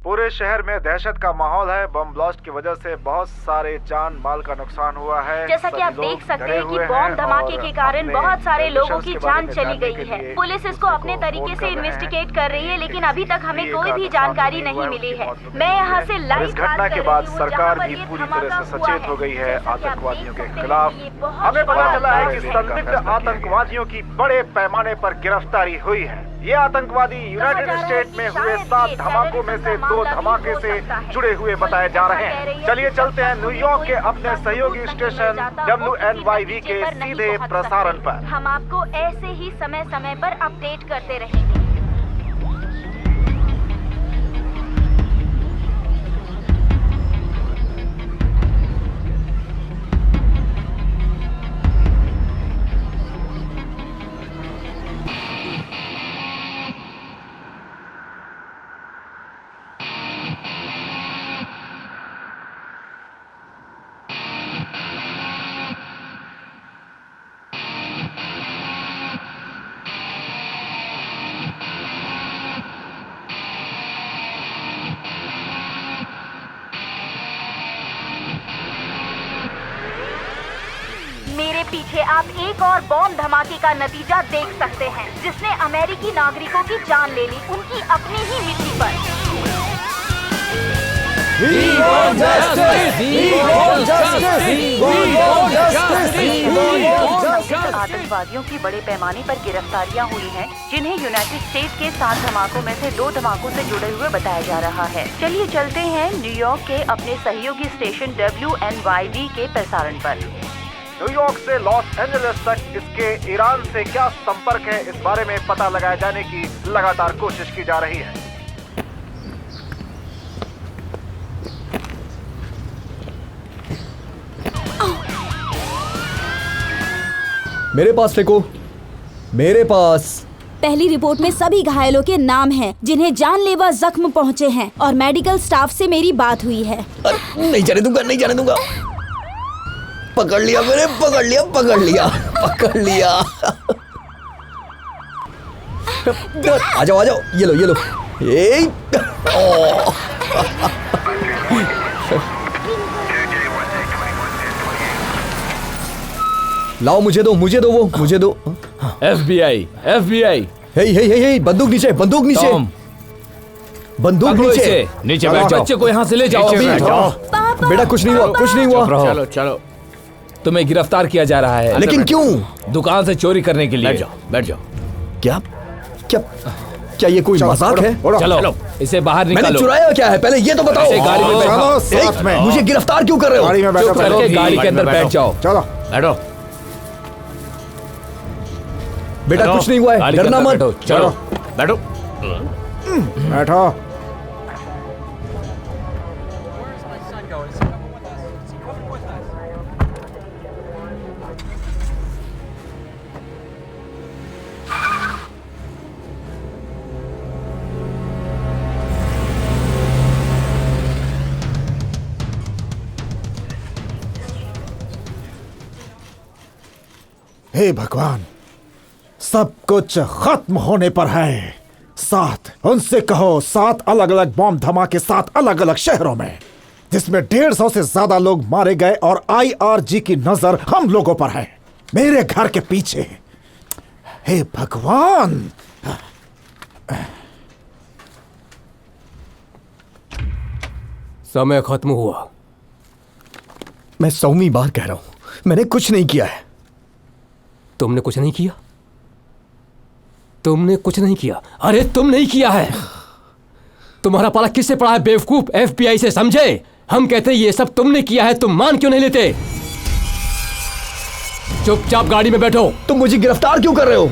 पूरे शहर में दहशत का माहौल है। बम ब्लास्ट की वजह से बहुत सारे जान माल का नुकसान हुआ है। जैसा कि आप देख सकते हैं कि बम धमाके के कारण बहुत सारे लोगों की जान चली गई है। पुलिस इसको अपने तरीके से इन्वेस्टिगेट कर रही है, लेकिन अभी तक हमें कोई भी जानकारी नहीं मिली है। मैं यहाँ से लाइव इस घटना के बाद सरकार भी पूरी तरह से सचेत हो गई है आतंकवादियों के खिलाफ। हमें पता चला है कि संदिग्ध आतंकवादियों की बड़े पैमाने पर गिरफ्तारी हुई है। ये आतंकवादी यूनाइटेड स्टेट में हुए 7 धमाकों में से 2 धमाके से जुड़े हुए बताए जा रहे हैं। चलिए चलते हैं न्यूयॉर्क के अपने सहयोगी स्टेशन WNYV के सीधे प्रसारण पर। हम आपको ऐसे ही समय समय पर अपडेट करते रहेंगे। मेरे पीछे आप एक और बॉम्ब धमाके का नतीजा देख सकते हैं, जिसने अमेरिकी नागरिकों की जान ले ली, उनकी अपनी ही मिट्टी पर। आतंकवादियों की बड़े पैमाने पर गिरफ्तारियां हुई हैं, जिन्हें यूनाइटेड स्टेट के 7 धमाकों में से 2 धमाकों से जुड़े हुए बताया जा रहा है। चलिए चलते हैं न्यूयॉर्क के अपने सहयोगी स्टेशन WNYV के प्रसारण पर। न्यूयॉर्क से लॉस एंजलिस तक इसके ईरान से क्या संपर्क है, इस बारे में पता लगाए जाने की लगातार कोशिश की जा रही है। मेरे पास फेंको, मेरे पास। पहली रिपोर्ट में सभी घायलों के नाम हैं, जिन्हें जानलेवा जख्म पहुंचे हैं, और मेडिकल स्टाफ से मेरी बात हुई है। नहीं जाने दूंगा, नहीं जाने दूंगा। पकड़ लिया मैंने, पकड़ लिया, पकड़ लिया, पकड़ लिया। आ जाओ, आ जाओ, ये लो, ये लो। लाओ, मुझे दो, मुझे दो, वो मुझे दो। FBI, FBI। हे हे हे हे, बंदूक नीचे, बंदूक नीचे, बंदूक नीचे। नीचे बैठ जाओ। बच्चे को यहाँ से ले जाओ अभी। बेटा कुछ नहीं हुआ, कुछ नहीं हुआ। चलो चलो, तुम्हें गिरफ्तार किया जा रहा है। लेकिन क्यों? दुकान से चोरी करने के लिए। बैठ जाओ, बैठ जाओ। क्या क्या क्या ये कोई मजाक है? चलो इसे बाहर निकालो। मैंने चुराया क्या है, पहले ये तो बताओ। गाड़ी में बैठो, साथ में। मुझे गिरफ्तार क्यों कर रहे हो? गाड़ी में बैठो, चुप करके गाड़ी के अंदर बैठ जाओ। चलो बैठो। बेटा कुछ नहीं हुआ है, डरना मत। चलो बैठो, बैठो। हे भगवान, सब कुछ खत्म होने पर है। 7 उनसे कहो, 7 अलग अलग बॉम्ब धमाके 7 अलग अलग शहरों में, जिसमें 150 से ज्यादा लोग मारे गए, और IRG की नजर हम लोगों पर है, मेरे घर के पीछे। हे भगवान। समय खत्म हुआ। मैं 100वीं बार कह रहा हूं, मैंने कुछ नहीं किया है। तुमने कुछ नहीं किया? तुमने कुछ नहीं किया? अरे तुम नहीं किया है। तुम्हारा पाला किससे पड़ा है बेवकूफ? FBI से, समझे? हम कहते ये सब तुमने किया है, तुम मान क्यों नहीं लेते? चुपचाप गाड़ी में बैठो। तुम मुझे गिरफ्तार क्यों कर रहे हो?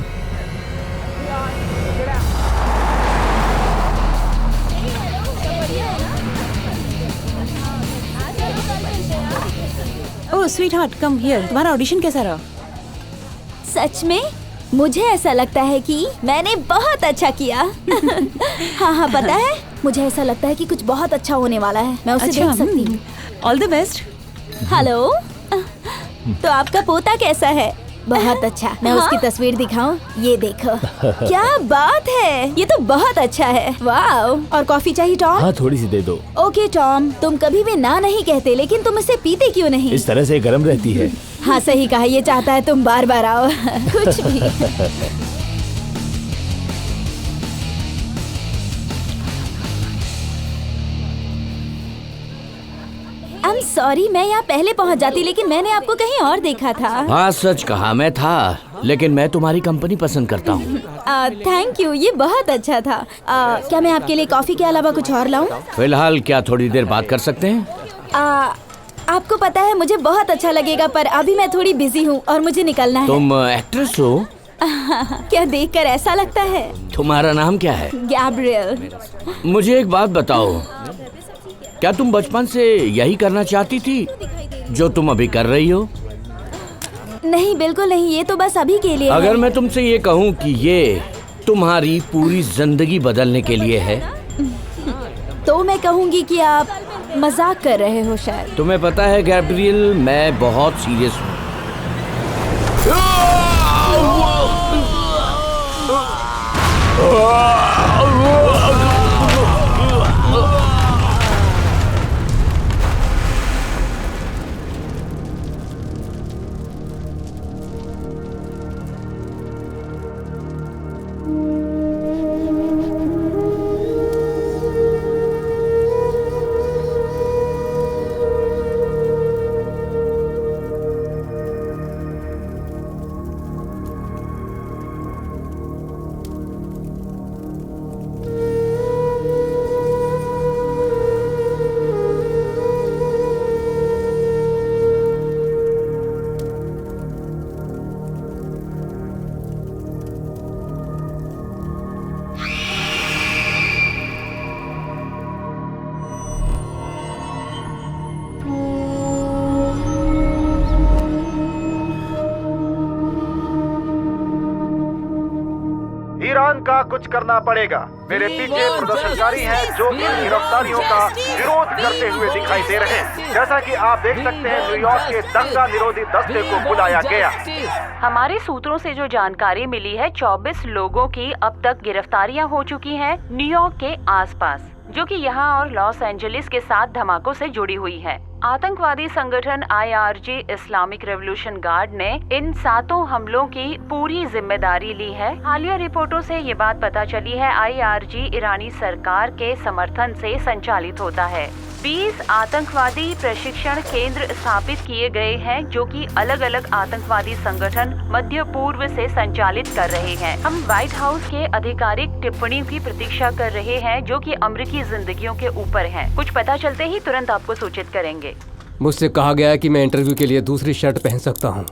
ओह स्वीटहार्ट, कम हियर। तुम्हारा ऑडिशन कैसा रहा? सच में मुझे ऐसा लगता है कि मैंने बहुत अच्छा किया। हाँ हाँ, पता है, मुझे ऐसा लगता है कि कुछ बहुत अच्छा होने वाला है। मैं उसे देख सकती हूँ। All the best. हेलो, तो आपका पोता कैसा है? बहुत अच्छा। मैं उसकी तस्वीर दिखाऊं? ये देखो। क्या बात है, ये तो बहुत अच्छा है। वाओ। और कॉफी चाहिए टॉम? हाँ थोड़ी सी दे दो। ओके टॉम, तुम कभी भी ना नहीं कहते, लेकिन तुम इसे पीते क्यों नहीं? इस तरह से गर्म रहती है। हाँ सही कहा, ये चाहता है तुम बार बार आओ। कुछ भी। I'm sorry, मैं यहाँ पहले पहुँच जाती, लेकिन मैंने आपको कहीं और देखा था। हाँ सच कहा, मैं था, लेकिन मैं तुम्हारी कंपनी पसंद करता हूँ। थैंक यू, ये बहुत अच्छा था। क्या मैं आपके लिए कॉफी के अलावा कुछ और लाऊं? फिलहाल क्या थोड़ी देर बात कर सकते हैं? आपको पता है मुझे बहुत अच्छा लगेगा, पर अभी मैं थोड़ी बिजी हूँ और मुझे निकलना है। तुम एक्ट्रेस हो? क्या देखकर ऐसा लगता है? तुम्हारा नाम क्या है? गैब्रियल। मुझे एक बात बताओ, क्या तुम बचपन से यही करना चाहती थी जो तुम अभी कर रही हो? नहीं बिल्कुल नहीं, ये तो बस अभी के लिए अगर है। मैं तुमसे ये कहूँ कि ये तुम्हारी पूरी जिंदगी बदलने के लिए है, तो मैं कहूँगी कि आप मजाक कर रहे हो शायद। तुम्हें पता है गैब्रियल, मैं बहुत सीरियस हूँ। ईरान का कुछ करना पड़ेगा। मेरे पीछे प्रदर्शनकारी हैं जो इन गिरफ्तारियों का विरोध करते हुए दिखाई दे रहे हैं। जैसा कि आप देख सकते हैं, न्यूयॉर्क के दंगा निरोधी दस्ते को बुलाया गया। हमारे सूत्रों से जो जानकारी मिली है, 24 लोगों की अब तक गिरफ्तारियां हो चुकी हैं न्यूयॉर्क के आसपास, जो कि यहाँ और लॉस एंजलिस के साथ धमाकों से जुड़ी हुई है। आतंकवादी संगठन IRG इस्लामिक रेवोल्यूशन गार्ड ने इन 7 हमलों की पूरी जिम्मेदारी ली है। हालिया रिपोर्टों से ये बात पता चली है, IRG ईरानी सरकार के समर्थन से संचालित होता है। 20 आतंकवादी प्रशिक्षण केंद्र स्थापित किए गए हैं, जो कि अलग अलग आतंकवादी संगठन मध्य पूर्व से संचालित कर रहे हैं। हम व्हाइट हाउस के आधिकारिक टिप्पणी की प्रतीक्षा कर रहे हैं, जो कि अमेरिकी जिंदगियों के ऊपर है। कुछ पता चलते ही तुरंत आपको सूचित करेंगे। मुझसे कहा गया है कि मैं इंटरव्यू के लिए दूसरी शर्ट पहन सकता हूँ।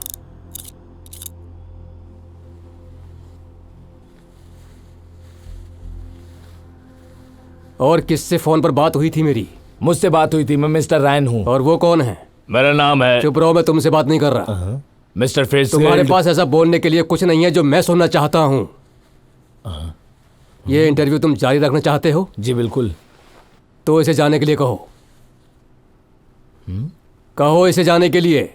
और किससे फोन पर बात हुई थी मेरी? मुझसे बात हुई थी, मैं मिस्टर रायन हूँ। और वो कौन है? मेरा नाम है। चुप रहो, मैं तुमसे बात नहीं कर रहा। Mister Fitz. तुम्हारे पास ऐसा बोलने के लिए कुछ नहीं है जो मैं सुनना चाहता हूँ। ये इंटरव्यू तुम जारी रखना चाहते हो? जी बिल्कुल। तो इसे जाने के लिए कहो। कहो इसे जाने के लिए।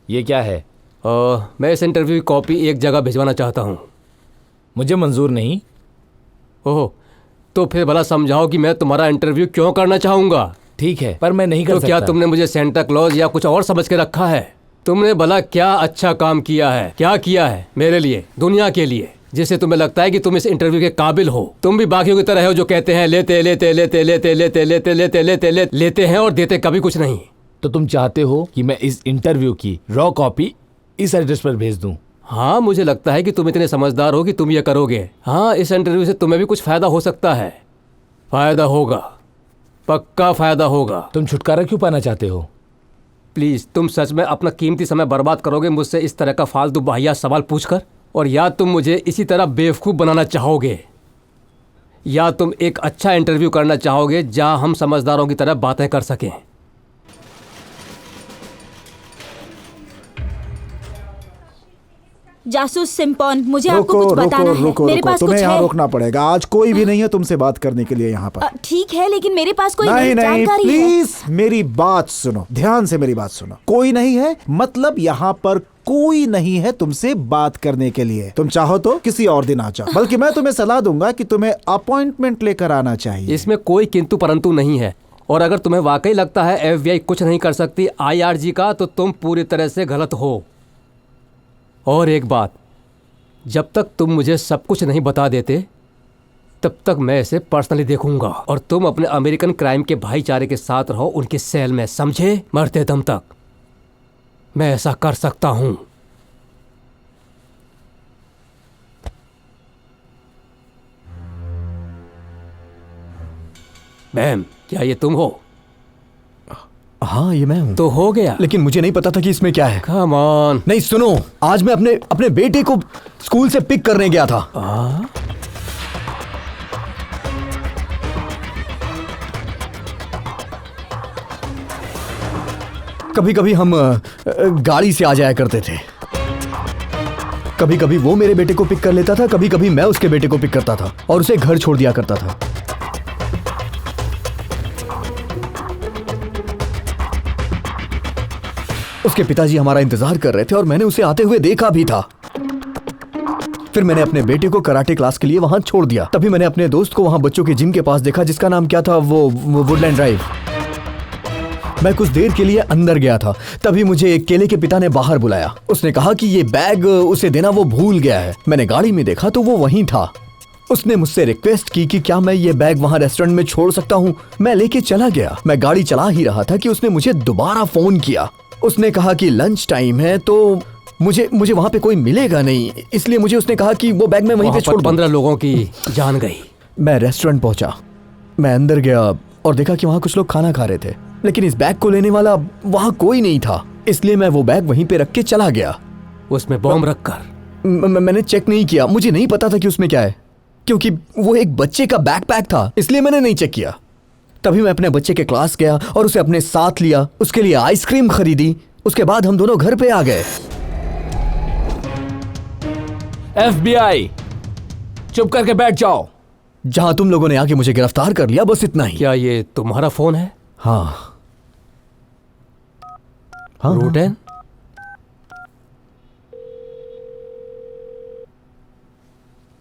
ये क्या है? मैं इस इंटरव्यू की कॉपी एक जगह भिजवाना चाहता हूँ। मुझे मंजूर नहीं। ओह, तो फिर भला समझाओ कि मैं तुम्हारा इंटरव्यू क्यों करना चाहूँगा। ठीक है, पर मैं नहीं कर तो सकता। क्या तुमने मुझे सेंटा क्लॉज या कुछ और समझ के रखा है? तुमने भला क्या अच्छा काम किया है, क्या किया है मेरे लिए, दुनिया के लिए, जिससे तुम्हें लगता है कि तुम इस इंटरव्यू के काबिल हो? तुम भी बाकियों की तरह हो जो कहते हैं लेते लेते लेते लेते लेते लेते लेते लेते लेते लेते हैं और देते कभी कुछ नहीं। तो तुम चाहते हो कि मैं इस इंटरव्यू की रॉ कॉपी इस एड्रेस पर भेज दूं? हाँ, मुझे लगता है कि तुम इतने समझदार हो कि तुम ये करोगे। हाँ, इस इंटरव्यू से तुम्हें भी कुछ फायदा हो सकता है। फायदा होगा, पक्का फायदा होगा। तुम छुटकारा क्यों पाना चाहते हो? प्लीज, तुम सच में अपना कीमती समय बर्बाद करोगे मुझसे इस तरह का फालतू वाहियात सवाल पूछकर? और या तुम मुझे इसी तरह बेवकूफ़ बनाना चाहोगे, या तुम एक अच्छा इंटरव्यू करना चाहोगे जहां हम समझदारों की तरह बातें कर सकें। जासूस सिम्पॉन, मुझे आपको रुको कुछ बताना है। रुको मेरे रुको, पास तुम्हें कुछ यहाँ है। रोकना पड़ेगा। आज कोई भी नहीं है तुमसे बात करने के लिए यहाँ पर। ठीक है, लेकिन मेरे पास कोई नहीं नई नहीं, जानकारी है। प्लीज मेरी बात सुनो, ध्यान से मेरी बात सुनो। कोई नहीं है मतलब यहाँ पर कोई नहीं है तुमसे बात करने के लिए। तुम चाहो तो किसी और दिन आ जाओ, बल्कि मैं तुम्हें सलाह दूंगा कि तुम्हें अपॉइंटमेंट लेकर आना चाहिए। इसमें कोई किंतु परंतु नहीं है। और अगर तुम्हें वाकई लगता है FBI कुछ नहीं कर सकती IRG का, तो तुम पूरी तरह से गलत हो। और एक बात, जब तक तुम मुझे सब कुछ नहीं बता देते तब तक मैं इसे पर्सनली देखूंगा। और तुम अपने अमेरिकन क्राइम के भाईचारे के साथ रहो उनके सेल में, समझे? मरते दम तक मैं ऐसा कर सकता हूं। मैम, क्या ये तुम हो? हाँ, ये मैं हूँ। तो हो गया। लेकिन मुझे नहीं पता था कि इसमें क्या है। Come on. नहीं सुनो, आज मैं अपने बेटे को स्कूल से पिक करने गया था। कभी कभी हम गाड़ी से आ जाया करते थे। कभी कभी वो मेरे बेटे को पिक कर लेता था, कभी कभी मैं उसके बेटे को पिक करता था और उसे घर छोड़ दिया करता था। उसके पिताजी हमारा इंतजार कर रहे थे और मैंने उसे आते हुए देखा भी था। फिर मैंने अपने बेटे को कराटे क्लास के लिए वहां छोड़ दिया। तभी मैंने अपने दोस्त को वहां बच्चों के जिम के पास देखा, जिसका नाम क्या था, वो वुडलैंड ड्राइव। मैं कुछ देर के लिए अंदर गया था, तभी मुझे केले के पिता ने बाहर बुलाया। उसने कहा कि ये बैग उसे देना वो भूल गया है। मैंने गाड़ी में देखा तो वो वहीं था। उसने मुझसे रिक्वेस्ट की कि क्या मैं ये बैग वहां रेस्टोरेंट में छोड़ सकता हूँ। मैं लेके चला गया। मैं गाड़ी चला ही रहा था कि उसने मुझे दोबारा फोन किया। उसने कहा कि लंच टाइम है तो मुझे वहां पे कोई मिलेगा नहीं, इसलिए मुझे उसने कहा कि वो बैग मैं वहीं पे छोड़ दूं। 15 लोगों की जान गई। मैं रेस्टोरेंट पहुंचा, मैं अंदर गया और देखा कि वहां कुछ लोग खाना खा रहे थे, लेकिन इस बैग को लेने वाला वहां कोई नहीं था। इसलिए मैं वो बैग वहीं पे रख के चला गया। उसमें बॉम्ब रखकर? मैंने चेक नहीं किया, मुझे नहीं पता था कि उसमें क्या है, क्योंकि वो एक बच्चे का बैकपैक था, इसलिए मैंने नहीं चेक किया। तभी मैं अपने बच्चे के क्लास गया और उसे अपने साथ लिया, उसके लिए आइसक्रीम खरीदी। उसके बाद हम दोनों घर पे आ गए। FBI, चुप करके बैठ जाओ। जहां तुम लोगों ने आके मुझे गिरफ्तार कर लिया, बस इतना ही। क्या ये तुम्हारा फोन है? हाँ। रूटेन?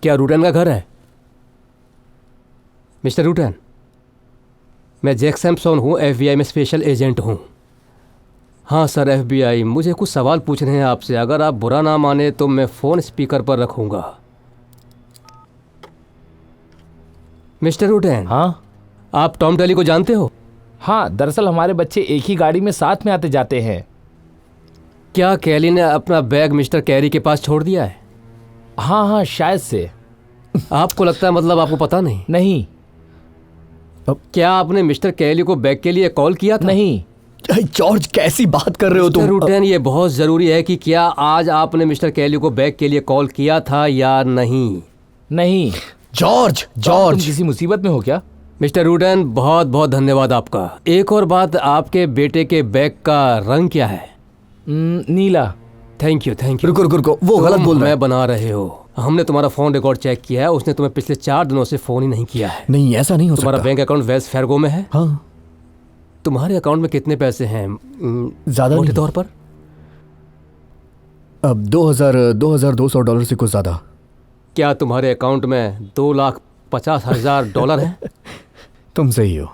क्या रूटेन का घर है? मिस्टर रूटेन, मैं जैक सैमसन हूँ, FBI में स्पेशल एजेंट हूँ। हाँ सर, FBI, मुझे कुछ सवाल पूछने हैं आपसे। अगर आप बुरा ना माने तो मैं फ़ोन स्पीकर पर रखूँगा। मिस्टर रूटेन। हाँ? आप टॉम टैली को जानते हो? हाँ, दरअसल हमारे बच्चे एक ही गाड़ी में साथ में आते जाते हैं। क्या कैली ने अपना बैग मिस्टर कैरी के पास छोड़ दिया है? हाँ हाँ, शायद से। आपको लगता है मतलब आपको पता नहीं? नहीं। क्या आपने मिस्टर कैली को बैग के लिए कॉल किया था? नहीं। जॉर्ज, कैसी बात कर रहे हो तुम? रूटेन, ये बहुत जरूरी है कि क्या आज आपने मिस्टर कैली को बैग के लिए कॉल किया था या नहीं? नहीं। जॉर्ज, तुम किसी मुसीबत में हो क्या? मिस्टर रूटेन, बहुत बहुत धन्यवाद आपका। एक और बात, आपके बेटे के बैग का रंग क्या है? नीला। Thank you. रुको, वो गलत बोल रहा है। बना रहे हो। हमने तुम्हारा फोन रिकॉर्ड चेक किया है, उसने तुम्हें पिछले 4 दिनों से फोन ही नहीं किया है। नहीं, ऐसा नहीं हो सकता। तुम्हारा बैंक अकाउंट वेल्स फार्गो में है? हाँ। तुम्हारे अकाउंट में कितने पैसे हैं? ज्यादा मोटे नहीं। तौर पर? अब $2,200 से कुछ ज्यादा। क्या तुम्हारे अकाउंट में $2,50,000 हैं? तुम सही हो,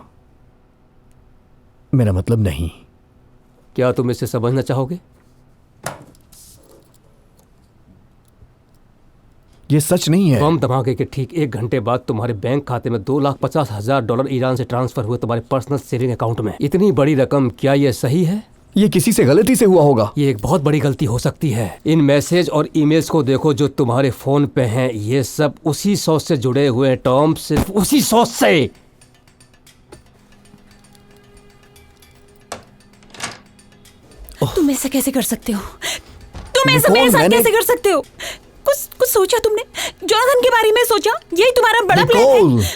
मेरा मतलब नहीं। क्या तुम इसे समझना चाहोगे? ये सच नहीं है। बम धमाके के ठीक 1 घंटे बाद तुम्हारे बैंक खाते में $2,50,000 ईरान से ट्रांसफर हुए तुम्हारे पर्सनल सेविंग अकाउंट में। इतनी बड़ी रकम, क्या यह सही है? ये किसी से गलती से हुआ होगा। ये एक बहुत बड़ी गलती हो सकती है। इन मैसेज और ईमेल्स को देखो जो तुम्हारे फोन पे हैं। ये सब उसी सोच से जुड़े हुए हैं टॉम, सिर्फ उसी सोच से। तुम ऐसा कैसे कर सकते हो? तुम ऐसा मेरे साथ कैसे कर सकते हो? कुछ सोचा तुमने? जोनाथन के बारे में सोचा? यही तुम्हारा बड़ा प्लान है?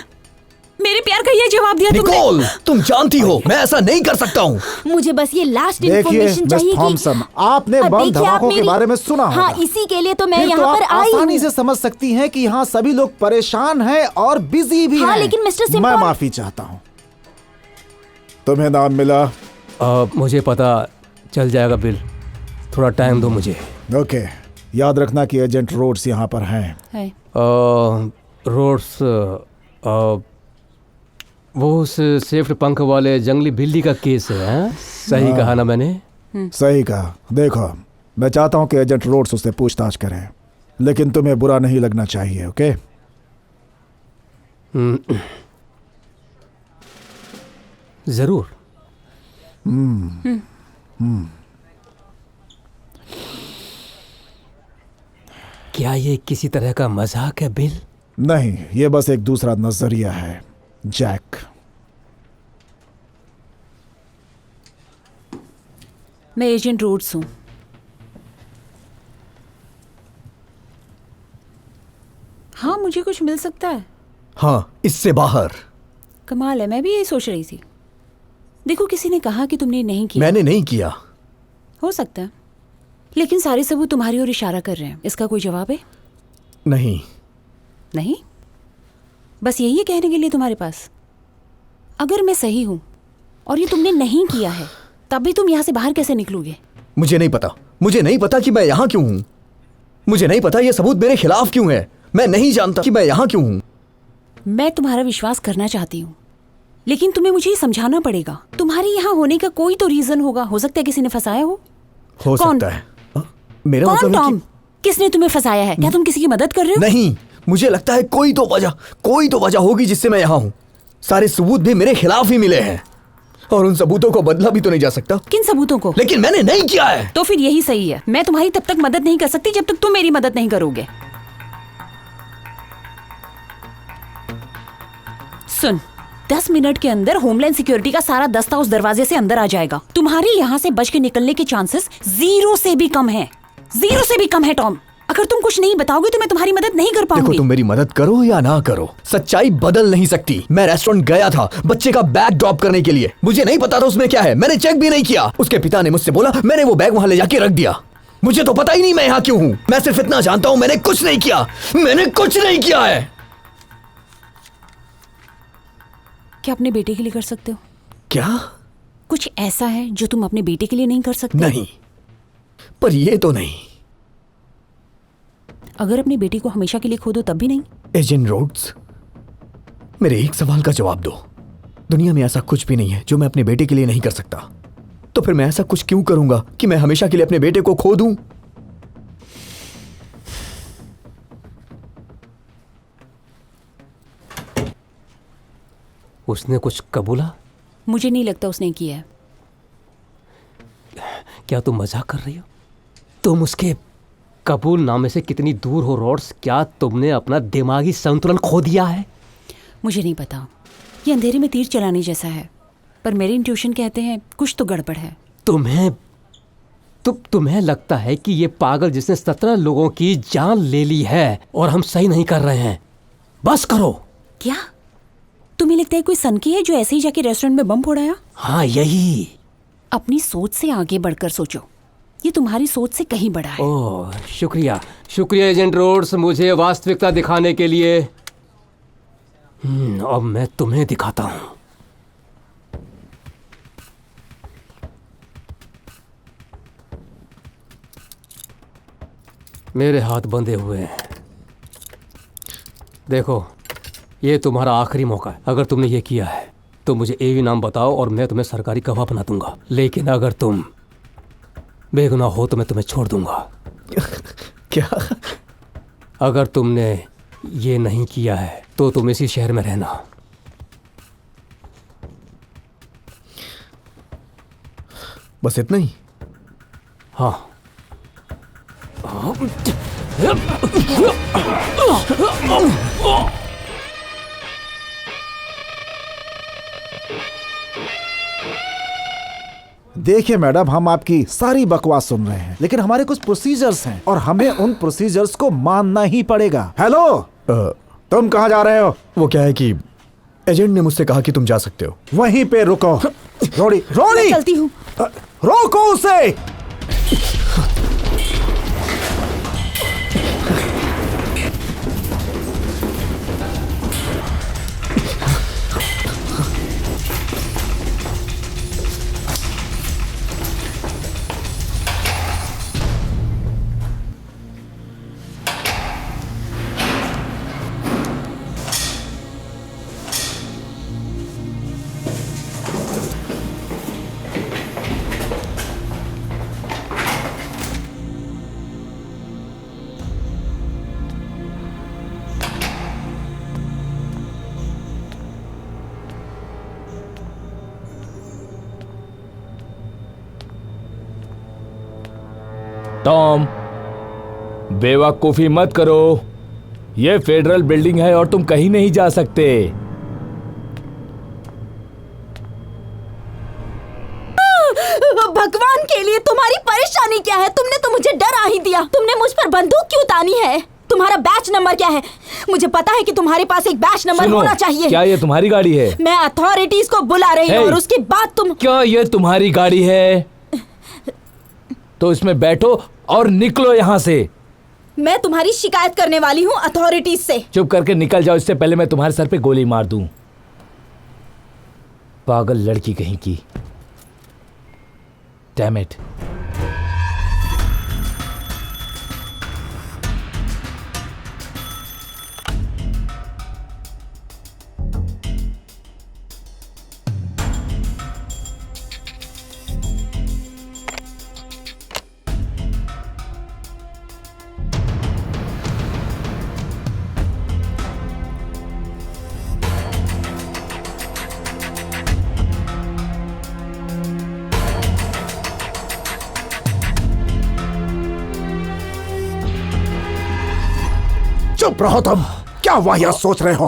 मेरे प्यार का ये जवाब दिया तुमने। निकोल, तुम जानती हो मैं ऐसा नहीं कर सकता हूँ। मुझे बस ये लास्ट देखिए इन्फॉर्मेशन मिस चाहिए थॉमसन, आपने और बम देखिए, आप धमाकों के मेरी- बारे में सुना होगा। हाँ, इसी के लिए तो मैं फिर तो यहाँ पर आप आई आसानी हूँ। से समझ सकती हैं कि यहाँ सभी लोग परेशान हैं और बिजी भी हाँ, हैं। लेकिन मिस्टर मैं सिम्पल- माफी चाहता हूँ। तुम्हें नाम मिला? मुझे पता चल जाएगा बिल, थोड़ा टाइम दो मुझे। ओके, याद रखना कि एजेंट रोड्स यहाँ पर हैं। है। रोड्स, वो उस सेफ्ट पंख वाले जंगली बिल्ली का केस है, हाँ? सही कहा ना मैंने? सही कहा। देखो, मैं चाहता हूँ कि एजेंट रोड्स उससे पूछताछ करें, लेकिन तुम्हें बुरा नहीं लगना चाहिए, ओके? जरूर। क्या ये किसी तरह का मजाक है बिल? नहीं, ये बस एक दूसरा नजरिया है, जैक। मैं एजेंट रोड्स हूँ। हाँ, मुझे कुछ मिल सकता है। हाँ, इससे बाहर। कमाल है, मैं भी यही सोच रही थी। देखो, किसी ने कहा कि तुमने नहीं किया। मैंने नहीं किया। हो सकता है, लेकिन सारे सबूत तुम्हारी ओर इशारा कर रहे हैं। इसका कोई जवाब है? नहीं। नहीं? बस यही है कहने के लिए तुम्हारे पास? अगर मैं सही हूं और ये तुमने नहीं किया है, तब भी तुम यहाँ से बाहर कैसे निकलोगे? मुझे नहीं पता। मुझे नहीं पता कि मैं यहाँ क्यों हूँ। मुझे नहीं पता ये सबूत मेरे खिलाफ क्यों है। मैं नहीं जानता कि मैं यहाँ क्यों हूँ। मैं तुम्हारा विश्वास करना चाहती हूँ, लेकिन तुम्हें मुझे ये समझाना पड़ेगा। तुम्हारे यहाँ होने का कोई तो रीजन होगा। हो सकता है किसी ने फंसाया हो। हो कौन? सकता है। मेरा कौन मतलब है टॉम? किसने तुम्हें फंसाया है? क्या तुम किसी की मदद कर रहे हो? नहीं, मुझे लगता है कोई तो वजह होगी जिससे मैं यहाँ हूँ। सारे सबूत भी मेरे खिलाफ ही मिले हैं और उन सबूतों को बदला भी तो नहीं जा सकता। किन सबूतों को? लेकिन मैंने नहीं किया है। तो फिर यही सही है। मैं तुम्हारी तब तक मदद नहीं कर सकती जब तक तुम मेरी मदद नहीं करोगे। सुन, 10 मिनट के अंदर होमलैंड सिक्योरिटी का सारा दस्ता उस दरवाजे से अंदर आ जाएगा। तुम्हारी यहाँ से बच के निकलने के चांसेस 0 से भी कम है। 0 से भी कम है टॉम। अगर तुम कुछ नहीं बताओगे तो मैं तुम्हारी मदद नहीं कर देखो, पाऊंगी। तुम मेरी मदद करो या ना करो, सच्चाई बदल नहीं सकती। मैं रेस्टोरेंट गया था बच्चे का बैग ड्रॉप करने के लिए। मुझे नहीं पता था उसमें क्या है। मैंने चेक भी नहीं किया। उसके पिता ने मुझसे बोला, मैंने वो बैग वहां ले जाके रख दिया। मुझे तो पता ही नहीं मैं यहाँ क्यों हूँ। मैं सिर्फ इतना जानता हूँ, मैंने कुछ नहीं किया। मैंने कुछ नहीं किया है। क्या अपने बेटे के लिए कर सकते हो? क्या? कुछ ऐसा है जो तुम अपने बेटे के लिए नहीं कर सकते? नहीं, पर ये तो नहीं। अगर अपने बेटे को हमेशा के लिए खो दो तब भी नहीं? एजेंट रोड्स, मेरे एक सवाल का जवाब दो। दुनिया में ऐसा कुछ भी नहीं है जो मैं अपने बेटे के लिए नहीं कर सकता। तो फिर मैं ऐसा कुछ क्यों करूंगा कि मैं हमेशा के लिए अपने बेटे को खो दूं? उसने कुछ कबूला? मुझे नहीं लगता उसने किया है। क्या तुम मजाक कर रही हो? तुम उसके कबूल नामे से कितनी दूर हो रॉड्स? क्या तुमने अपना दिमागी संतुलन खो दिया है? मुझे नहीं पता। ये अंधेरे में तीर चलाने जैसा है, पर मेरे इंट्यूशन कहते हैं कुछ तो गड़बड़ है। तुम्हें लगता है कि ये पागल जिसने 17 लोगों की जान ले ली है और हम सही नहीं कर रहे हैं? बस करो। क्या तुम्हें लगता है कोई सनकी है जो ऐसे ही जाके रेस्टोरेंट में बम फोड़ाया? हाँ, यही। अपनी सोच से आगे बढ़कर सोचो। ये तुम्हारी सोच से कहीं बड़ा है। ओह, शुक्रिया शुक्रिया एजेंट रोड्स, मुझे वास्तविकता दिखाने के लिए। अब मैं तुम्हें दिखाता हूं। मेरे हाथ बंधे हुए हैं। देखो, ये तुम्हारा आखिरी मौका है। अगर तुमने ये किया है तो मुझे एवी नाम बताओ और मैं तुम्हें सरकारी गवाह बना दूंगा। लेकिन अगर तुम बेगुनाह हो तो मैं तुम्हें छोड़ दूंगा। क्या? अगर तुमने ये नहीं किया है तो तुम इसी शहर में रहना। बस इतना ही? हाँ। देखिए मैडम, हम आपकी सारी बकवास सुन रहे हैं, लेकिन हमारे कुछ प्रोसीजर्स हैं और हमें उन प्रोसीजर्स को मानना ही पड़ेगा। हेलो, तुम कहाँ जा रहे हो? वो क्या है कि एजेंट ने मुझसे कहा कि तुम जा सकते हो। वहीं पे रुको। रोडी, रोडी, चलती हूँ। रोको उसे। टॉम, बेवकूफी मत करो। ये फेडरल बिल्डिंग है और तुम कहीं नहीं जा सकते। भगवान के लिए तुम्हारी परेशानी क्या है? तुमने तो मुझे डरा ही दिया। तुमने मुझ पर बंदूक क्यों तानी है? तुम्हारा बैच नंबर क्या है? मुझे पता है कि तुम्हारे पास एक बैच नंबर होना चाहिए। क्या ये तुम्हारी गाड़ी है? मैं अथॉरिटीज को बुला रही हूँ और उसके बाद तुम। क्या ये तुम्हारी गाड़ी है? तो इसमें बैठो और निकलो यहाँ से। मैं तुम्हारी शिकायत करने वाली हूँ अथॉरिटीज से। चुप करके निकल जाओ, इससे पहले मैं तुम्हारे सर पे गोली मार दूं। पागल लड़की कहीं की। Damn it. चुप रहो तुम। क्या वाहियात सोच रहे हो?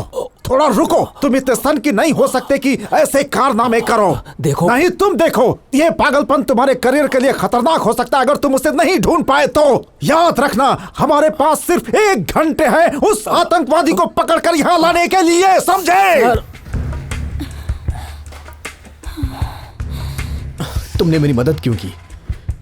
थोड़ा रुको। तुम इतने सन की नहीं हो सकते कि ऐसे कारनामे करो। देखो, नहीं, तुम देखो। ये पागलपन तुम्हारे करियर के लिए खतरनाक हो सकता है अगर तुम उसे नहीं ढूंढ पाए तो। याद रखना, हमारे पास सिर्फ 1 घंटे है उस आतंकवादी को पकड़कर यहाँ लाने के लिए, समझे? तुमने मेरी मदद क्यों की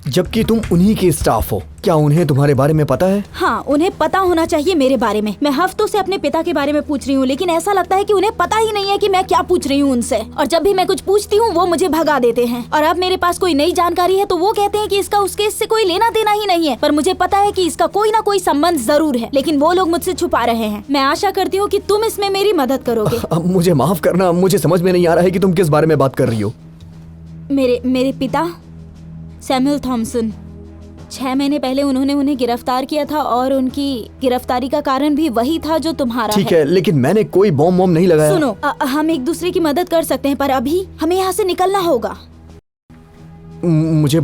जबकि तुम उन्हीं के स्टाफ हो? क्या उन्हें तुम्हारे बारे में पता है? हाँ, उन्हें पता होना चाहिए मेरे बारे में। मैं हफ्तों से अपने पिता के बारे में पूछ रही हूँ, लेकिन ऐसा लगता है कि उन्हें पता ही नहीं है कि मैं क्या पूछ रही हूँ उनसे। और जब भी मैं कुछ पूछती हूँ वो मुझे भगा देते हैं। और अब मेरे पास कोई नई जानकारी है तो वो कहते हैं कि इसका उसके इससे कोई लेना देना ही नहीं है। पर मुझे पता है कि इसका कोई ना कोई संबंध जरूर है, लेकिन वो लोग मुझसे छुपा रहे हैं। मैं आशा करती हूँ कि तुम इसमें मेरी मदद करोगे। अब मुझे माफ करना, मुझे समझ में नहीं आ रहा है कि तुम किस बारे में बात कर रही हो। मेरे पिता सैमुअल थॉमसन, 6 महीने पहले उन्होंने उन्हें गिरफ्तार किया था और उनकी गिरफ्तारी का कारण भी वही था जो तुम्हारा ठीक है, लेकिन मैंने कोई बॉम्ब नहीं लगाया। सुनो, हम एक दूसरे की मदद कर सकते हैं, पर अभी हमें यहाँ से निकलना होगा। मुझे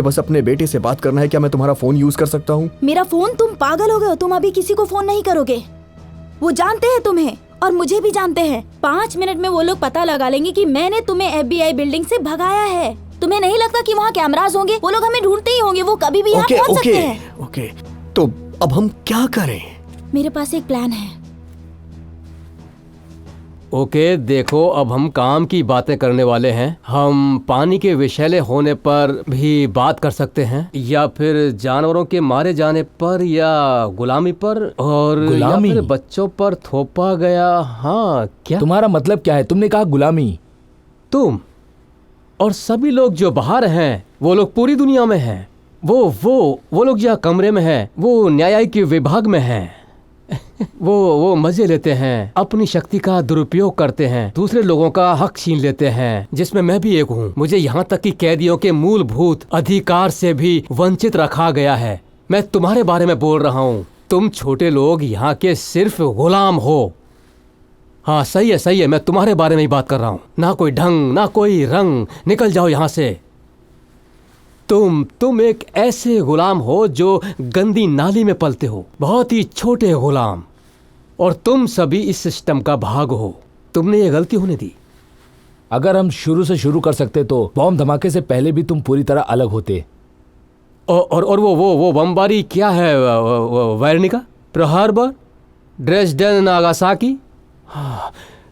बस अपने बेटे से बात करना है। क्या मैं तुम्हारा फोन यूज कर सकता हूँ? मेरा फोन? तुम पागल हो गए हो? तुम अभी किसी को फोन नहीं करोगे। वो जानते हैं तुम्हें और मुझे भी जानते हैं। 5 मिनट में वो लोग पता लगा लेंगे कि मैंने तुम्हें FBI बिल्डिंग से भगाया है। तुम्हें नहीं लगता कि वहाँ कैमरास होंगे? वो लोग हमें ढूंढते ही होंगे। वो कभी भी यहाँ पहुँच सकते हैं। ओके, तो अब हम क्या करें? मेरे पास एक प्लान है। ओके, देखो, अब हम काम की बातें करने वाले हैं। हम पानी के विषैले होने पर भी बात कर सकते हैं, या फिर जानवरों के मारे जाने पर, या गुलामी पर, और गुलामी? या फिर बच्चों पर थोपा गया। हाँ, क्या तुम्हारा मतलब क्या है? तुमने कहा गुलामी। तुम और सभी लोग जो बाहर हैं, वो लोग पूरी दुनिया में हैं। वो लोग यहाँ कमरे में हैं, वो न्यायिक विभाग में हैं। वो मजे लेते हैं, अपनी शक्ति का दुरुपयोग करते हैं, दूसरे लोगों का हक छीन लेते हैं, जिसमें मैं भी एक हूँ। मुझे यहाँ तक कि कैदियों के मूलभूत अधिकार से भी वंचित रखा गया है। मैं तुम्हारे बारे में बोल रहा हूँ। तुम छोटे लोग यहाँ के सिर्फ गुलाम हो। हाँ, सही है, मैं तुम्हारे बारे में ही बात कर रहा हूँ। ना कोई ढंग, ना कोई रंग। निकल जाओ यहाँ से। तुम एक ऐसे गुलाम हो जो गंदी नाली में पलते हो, बहुत ही छोटे गुलाम। और तुम सभी इस सिस्टम का भाग हो। तुमने ये गलती होने दी। अगर हम शुरू से शुरू कर सकते तो बॉम्ब धमाके से पहले भी तुम पूरी तरह अलग होते। और वो बमबारी क्या है? वेर्निका, प्रहार, Dresden, Nagasaki.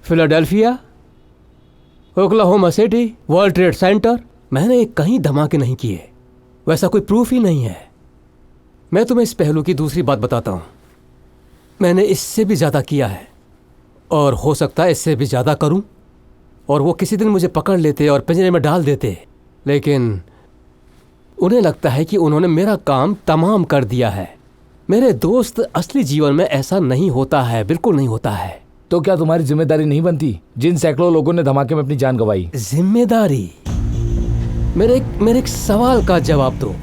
Philadelphia, Oklahoma city, world trade centre, मैंने कहीं धमाके नहीं किए। वैसा कोई प्रूफ ही नहीं है। मैं तुम्हें इस पहलू की दूसरी बात बताता हूं। मैंने इससे भी ज्यादा किया है और हो सकता है इससे भी ज्यादा करूं, और वो किसी दिन मुझे पकड़ लेते और पिंजरे में डाल देते, लेकिन उन्हें लगता है कि उन्होंने मेरा काम तमाम कर दिया है। मेरे दोस्त, असली जीवन में ऐसा नहीं होता है, बिल्कुल नहीं होता है। तो क्या तुम्हारी जिम्मेदारी नहीं बनती जिन सैकड़ों लोगों ने धमाके में अपनी जान गंवाई? जिम्मेदारी? मेरे एक सवाल का जवाब दो।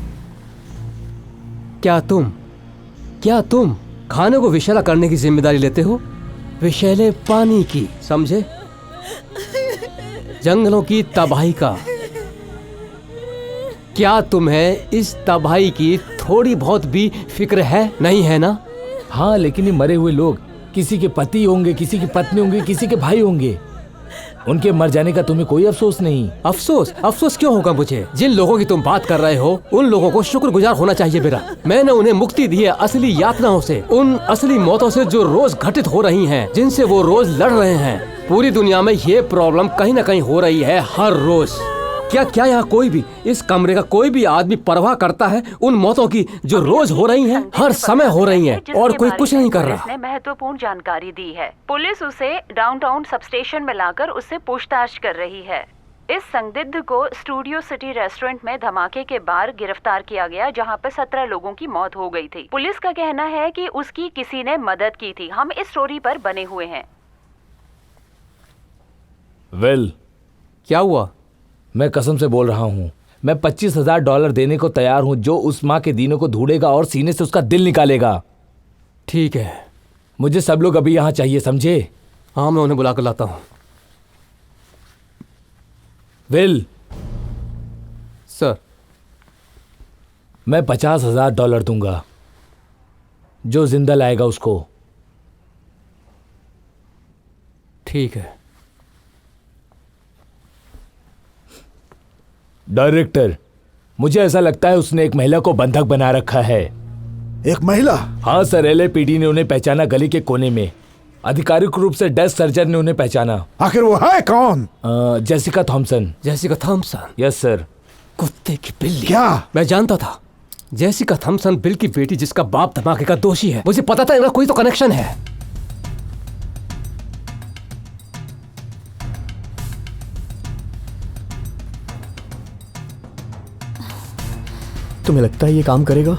क्या तुम खाने को विषैला करने की जिम्मेदारी लेते हो? विषैले पानी की, समझे? जंगलों की तबाही का। क्या तुम्हें इस तबाही की थोड़ी बहुत भी फिक्र है? नहीं है ना? हाँ, लेकिन ये मरे हुए लोग किसी के पति होंगे, किसी की पत्नी होंगे, किसी के भाई होंगे। उनके मर जाने का तुम्हें कोई अफसोस नहीं? अफसोस क्यों होगा मुझे? जिन लोगों की तुम बात कर रहे हो उन लोगों को शुक्रगुजार होना चाहिए मेरा। मैंने उन्हें मुक्ति दी है असली यातनाओं से, उन असली मौतों से जो रोज घटित हो रही हैं, जिनसे वो रोज लड़ रहे हैं। पूरी दुनिया में ये प्रॉब्लम कहीं ना कहीं हो रही है हर रोज। क्या यहाँ कोई भी, इस कमरे का कोई भी आदमी परवाह करता है उन मौतों की जो रोज हो रही हैं, हर समय हो रही हैं, और कोई कुछ नहीं कर रहा? पुलिस ने महत्वपूर्ण जानकारी दी है। पुलिस उसे डाउनटाउन सब स्टेशन में लाकर उससे पूछताछ कर रही है। इस संदिग्ध को स्टूडियो सिटी रेस्टोरेंट में धमाके के बाद गिरफ्तार किया गया, जहां पर 17 लोगों की मौत हो गई थी। पुलिस का कहना है कि उसकी किसी ने मदद की थी। हम इस स्टोरी पर बने हुए हैं। वेल, क्या हुआ? मैं कसम से बोल रहा हूँ, मैं $25,000 देने को तैयार हूँ जो उस माँ के दीनों को ढूंढेगा और सीने से उसका दिल निकालेगा। ठीक है, मुझे सब लोग अभी यहाँ चाहिए, समझे? हाँ, मैं उन्हें बुला कर लाता हूँ। विल सर, मैं $50,000 दूंगा। जो जिंदा लाएगा उसको। ठीक है। डायरेक्टर, मुझे ऐसा लगता है उसने एक महिला को बंधक बना रखा है। एक महिला? हाँ सर, LAPD ने उन्हें पहचाना गली के कोने में। आधिकारिक रूप से डेस्क सर्जन ने उन्हें पहचाना। आखिर वो है कौन? Jessica Thomson. Jessica Thomson? Yes sir. कुत्ते की बिल्ली। क्या? मैं जानता था। जेसिका थॉम्सन, बिल की बेटी जिसका बाप धमाके का दोषी है। मुझे पता था इनका कोई तो कनेक्शन है। तुम्हें लगता है ये काम करेगा?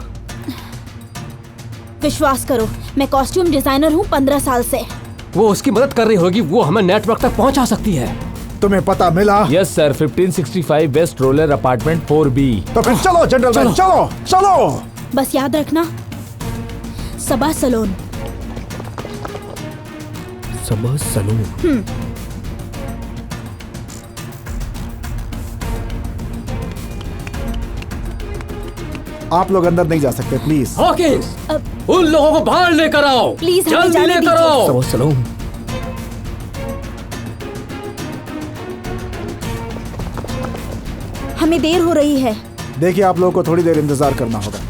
विश्वास करो, मैं कॉस्ट्यूम डिजाइनर हूँ 15 साल से। वो उसकी मदद कर रही होगी, वो हमें नेटवर्क तक पहुंचा सकती है। तुम्हें पता मिला? Yes sir, 1565 west roller apartment 4B। तो फिर चलो जेंटलमैन, चलो। बस याद रखना, सबा सलोन। सबा सलोन। आप लोग अंदर नहीं जा सकते, प्लीज। हॉकिंस, उन लोगों को बाहर लेकर आओ, प्लीज, जल्दी लेकर आओ। सबा सलोन। हमें देर हो रही है। देखिए, आप लोगों को थोड़ी देर इंतजार करना होगा।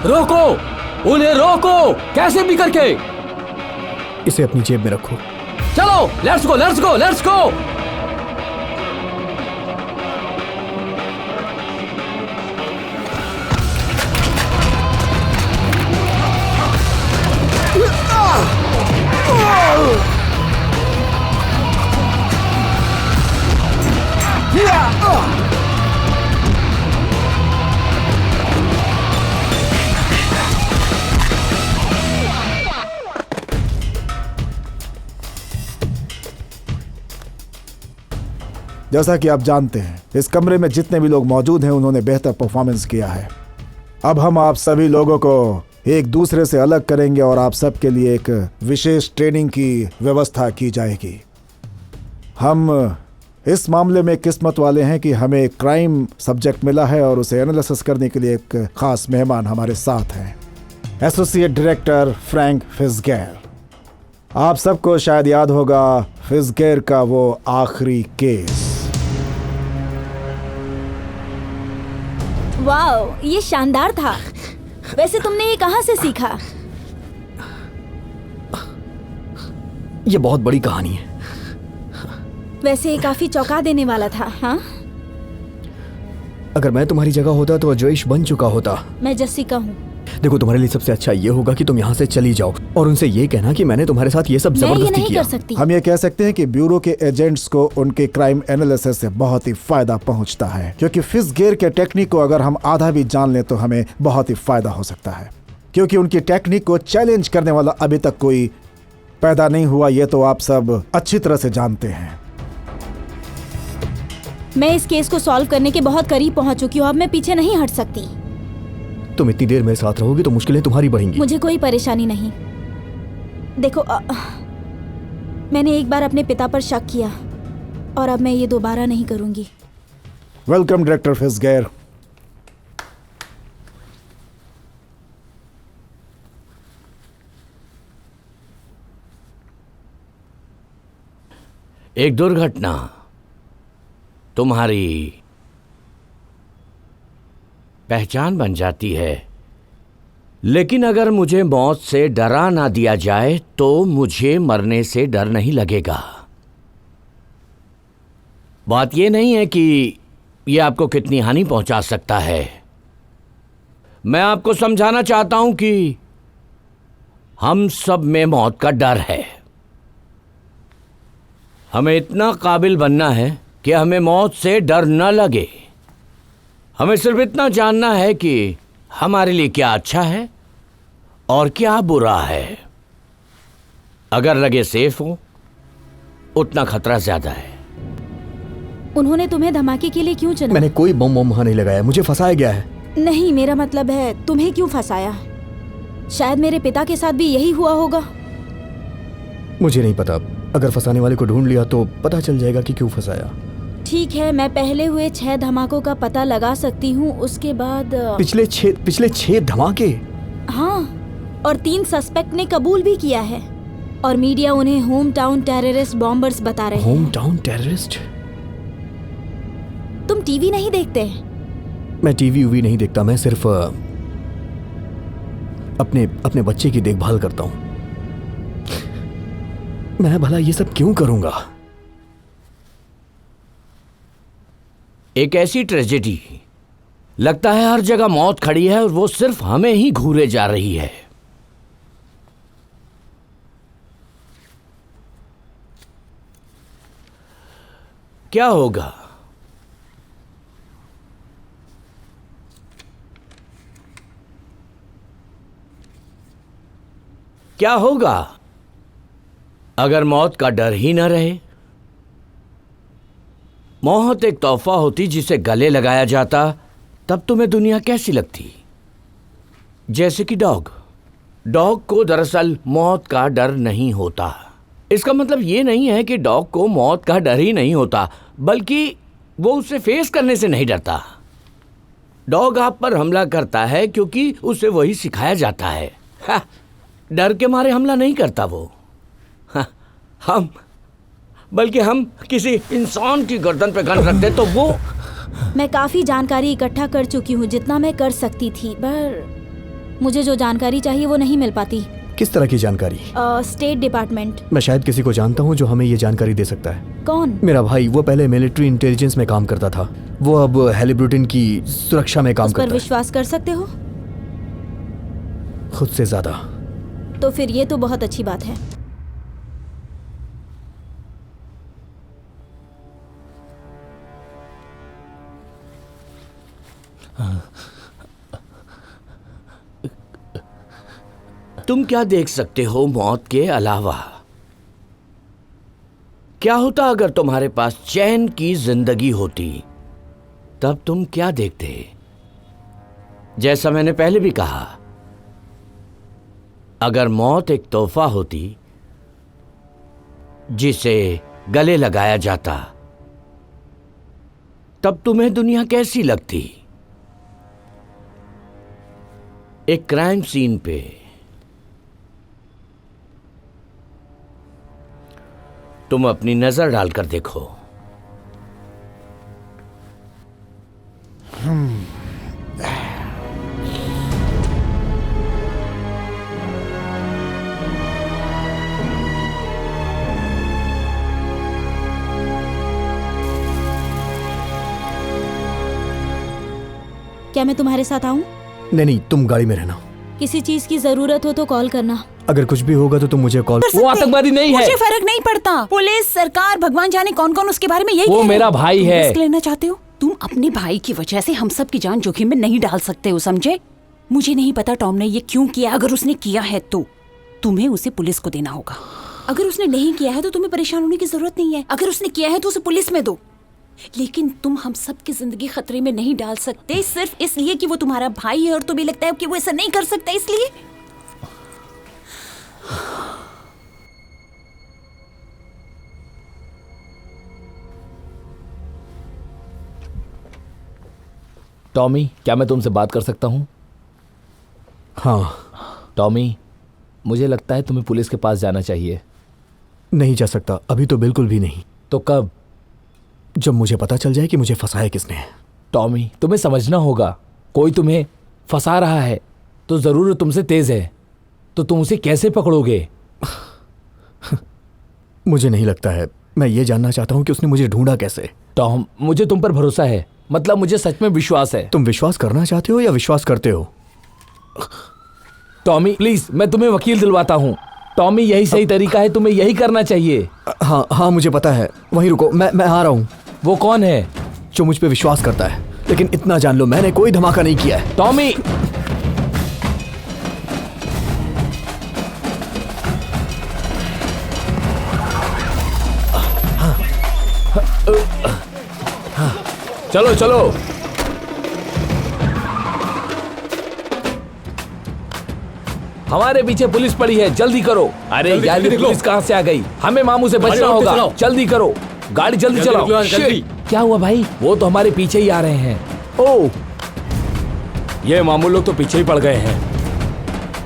रोको, उन्हें रोको, कैसे भी करके। इसे अपनी जेब में रखो। चलो, let's go, let's go, let's go. जैसा कि आप जानते हैं, इस कमरे में जितने भी लोग मौजूद हैं उन्होंने बेहतर परफॉर्मेंस किया है। अब हम आप सभी लोगों को एक दूसरे से अलग करेंगे और आप सबके लिए एक विशेष ट्रेनिंग की व्यवस्था की जाएगी। हम इस मामले में किस्मत वाले हैं कि हमें एक क्राइम सब्जेक्ट मिला है और उसे एनालिसिस करने के लिए एक खास मेहमान हमारे साथ हैं, एसोसिएट डायरेक्टर फ्रैंक फिज़गेर। आप सबको शायद याद होगा फिज़गेर का वो आखिरी केस। वाओ, ये शानदार था। वैसे तुमने ये कहाँ से सीखा? ये बहुत बड़ी कहानी है। वैसे ये काफी चौंका देने वाला था। हाँ, अगर मैं तुम्हारी जगह होता तो जोइश बन चुका होता। मैं जessica हूँ। देखो, तुम्हारे लिए सबसे अच्छा ये होगा कि तुम यहाँ से चली जाओ और उनसे ये कहना कि मैंने तुम्हारे साथ ये सब मैं ये जबरदस्ती नहीं किया। कर सकती। हम ये कह सकते हैं कि ब्यूरो के एजेंट्स को उनके क्राइम एनालिसिस से बहुत ही फायदा पहुंचता है, क्योंकि फिज़गेर के टेक्निक को अगर हम आधा भी जान लें तो हमें बहुत ही फायदा हो सकता है, क्योंकि उनकी टेक्निक को चैलेंज करने वाला अभी तक कोई पैदा नहीं हुआ। ये तो आप सब अच्छी तरह से जानते हैं। मैं इस केस को सॉल्व करने के बहुत करीब पहुंच चुकी हूँ। अब मैं पीछे नहीं हट सकती। तुम इतनी देर मेरे साथ रहोगी तो मुश्किलें तुम्हारी बढ़ेंगी। मुझे कोई परेशानी नहीं। देखो, मैंने एक बार अपने पिता पर शक किया और अब मैं ये दोबारा नहीं करूंगी। वेलकम डायरेक्टर फिज़गेर। एक दुर्घटना तुम्हारी पहचान बन जाती है, लेकिन अगर मुझे मौत से डरा ना दिया जाए तो मुझे मरने से डर नहीं लगेगा। बात यह नहीं है कि यह आपको कितनी हानि पहुंचा सकता है। मैं आपको समझाना चाहता हूं कि हम सब में मौत का डर है। हमें इतना काबिल बनना है कि हमें मौत से डर न लगे। हमें सिर्फ इतना जानना है कि हमारे लिए क्या अच्छा है और क्या बुरा है। अगर लगे सेफ हो, उतना खतरा ज्यादा है। उन्होंने तुम्हें धमाके के लिए क्यों चुना? मैंने कोई बम वहाँ नहीं लगाया, मुझे फंसाया गया है। नहीं, मेरा मतलब है तुम्हें क्यों फंसाया? शायद मेरे पिता के साथ भी यही हुआ होगा। मुझे नहीं पता। अगर फंसाने वाले को ढूंढ लिया तो पता चल जाएगा कि क्यों फंसाया। ठीक है, मैं पहले हुए 6 धमाकों का पता लगा सकती हूँ। उसके बाद पिछले 6 धमाके? हाँ, और 3 सस्पेक्ट ने कबूल भी किया है और मीडिया उन्हें होम टाउन टेररिस्ट बॉम्बर्स बता रहे हैं। Home town terrorist? तुम टीवी नहीं देखते? मैं टीवी नहीं देखता। मैं सिर्फ अपने बच्चे की देखभाल करता हूँ। मैं भला ये सब क्यों करूंगा? एक ऐसी ट्रेजेडी, लगता है हर जगह मौत खड़ी है और वो सिर्फ हमें ही घूरे जा रही है। क्या होगा? क्या होगा अगर मौत का डर ही न रहे? मौत एक तोहफा होती जिसे गले लगाया जाता, तब तुम्हें दुनिया कैसी लगती? जैसे कि डॉग को दरअसल मौत का डर नहीं होता। इसका मतलब ये नहीं है कि डॉग को मौत का डर ही नहीं होता, बल्कि वो उसे फेस करने से नहीं डरता। डॉग आप पर हमला करता है क्योंकि उसे वही सिखाया जाता है। डर के मारे हमला नहीं करता वो। बल्कि हम किसी इंसान की गर्दन पे गन रख दे तो वो। मैं काफी जानकारी इकट्ठा कर चुकी हूँ, जितना मैं कर सकती थी, पर मुझे जो जानकारी चाहिए वो नहीं मिल पाती। किस तरह की जानकारी? State department. मैं शायद किसी को जानता हूँ जो हमें ये जानकारी दे सकता है। कौन? मेरा भाई। वो पहले मिलिट्री इंटेलिजेंस में काम करता था। वो अब हैलिब्रुटिन की सुरक्षा में काम करता है। विश्वास कर सकते हो? खुद से ज्यादा। तो फिर ये तो बहुत अच्छी बात है। तुम क्या देख सकते हो मौत के अलावा? क्या होता अगर तुम्हारे पास चैन की जिंदगी होती? तब तुम क्या देखते? जैसा मैंने पहले भी कहा, अगर मौत एक तोहफा होती जिसे गले लगाया जाता, तब तुम्हें दुनिया कैसी लगती? एक क्राइम सीन पे तुम अपनी नजर डालकर देखो। क्या मैं तुम्हारे साथ आऊं? नहीं, तुम गाड़ी में रहना। किसी चीज की जरूरत हो तो कॉल करना। अगर कुछ भी होगा तो तुम मुझे कॉल। वो आतंकवादी नहीं है। मुझे फर्क नहीं पड़ता। पुलिस, सरकार, भगवान जाने कौन कौन उसके बारे में यही वो कह रहे हैं। मेरा भाई है। रिस्क लेना चाहते हो? तुम अपने भाई की वजह से हम सब की जान जोखिम में नहीं डाल सकते हो, समझे? मुझे नहीं पता टॉम ने ये क्यों किया। अगर उसने किया है तो तुम्हें उसे पुलिस को देना होगा। अगर उसने नहीं किया है तो तुम्हें परेशान होने की जरूरत नहीं है। अगर उसने किया है तो उसे पुलिस में दो। लेकिन तुम हम सब की जिंदगी खतरे में नहीं डाल सकते सिर्फ इसलिए कि वो तुम्हारा भाई है और तुम्हें लगता है कि वो ऐसा नहीं कर सकता इसलिए। टॉमी, क्या मैं तुमसे बात कर सकता हूँ? हाँ। टॉमी, मुझे लगता है तुम्हें पुलिस के पास जाना चाहिए। नहीं जा सकता, अभी तो बिल्कुल भी नहीं। तो कब? जब मुझे पता चल जाए कि मुझे फंसाया किसने। टॉमी, तुम्हें समझना होगा, कोई तुम्हें फंसा रहा है तो जरूर तुमसे तेज है, तो तुम उसे कैसे पकड़ोगे? मुझे नहीं लगता है। मैं ये जानना चाहता हूँ कि उसने मुझे ढूंढा कैसे। टॉम, मुझे तुम पर भरोसा है, मतलब मुझे सच में विश्वास है। तुम विश्वास करना चाहते हो या विश्वास करते हो? टॉमी प्लीज, मैं तुम्हें वकील दिलवाता हूँ। टॉमी, यही सही तरीका है, तुम्हें यही करना चाहिए। हाँ हाँ, मुझे पता है। वहीं रुको, मैं आ रहा हूँ। वो कौन है? जो मुझ पे विश्वास करता है। लेकिन इतना जान लो, मैंने कोई धमाका नहीं किया है। टॉमी, चलो चलो। हमारे पीछे पुलिस पड़ी है, जल्दी करो। अरे यार, ये पुलिस कहाँ से आ गई? हमें मामू से बचना होगा। जल्दी करो, गाड़ी जल्दी चलाओ। क्या हुआ भाई? वो तो हमारे पीछे ही आ रहे हैं। ओह, ये मामू लोग तो पीछे ही पड़ गए हैं।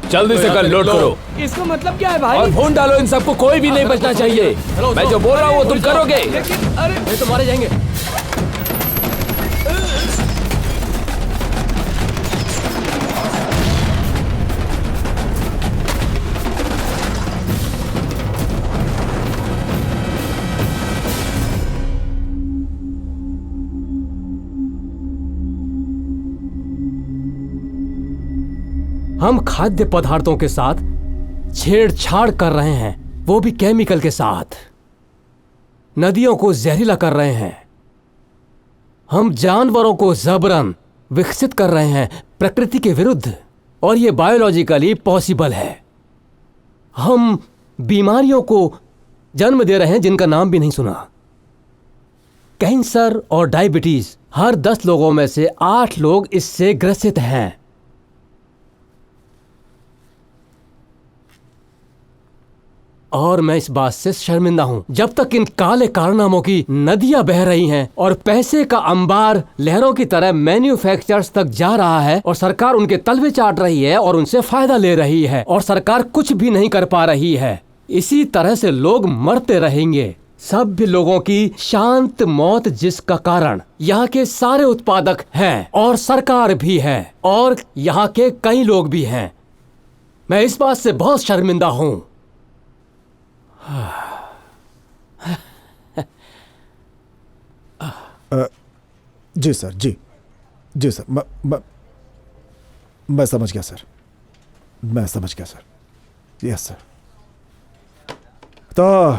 जल्दी से कर, लोड करो। इसका मतलब क्या है भाई? और फोन डालो, इन सबको कोई भी नहीं बचना चाहिए। मैं जो बोल रहा हूँ वो तुम करोगे। अरे ये तो मारे जाएंगे। हम खाद्य पदार्थों के साथ छेड़छाड़ कर रहे हैं, वो भी केमिकल के साथ। नदियों को जहरीला कर रहे हैं। हम जानवरों को जबरन विकसित कर रहे हैं प्रकृति के विरुद्ध, और ये बायोलॉजिकली पॉसिबल है। हम बीमारियों को जन्म दे रहे हैं जिनका नाम भी नहीं सुना। कैंसर और डायबिटीज, हर 10 लोगों में से 8 लोग इससे ग्रसित हैं। और मैं इस बात से शर्मिंदा हूं। जब तक इन काले कारनामों की नदियां बह रही हैं और पैसे का अंबार लहरों की तरह मैन्युफैक्चरर्स तक जा रहा है और सरकार उनके तलवे चाट रही है और उनसे फायदा ले रही है और सरकार कुछ भी नहीं कर पा रही है, इसी तरह से लोग मरते रहेंगे। सभ्य लोगों की शांत मौत, जिसका कारण यहाँ के सारे उत्पादक हैं और सरकार भी है और यहाँ के कई लोग भी हैं। मैं इस बात से बहुत शर्मिंदा हूं। जी सर, जी सर, मैं समझ गया सर, मैं समझ गया सर। Yes sir. तो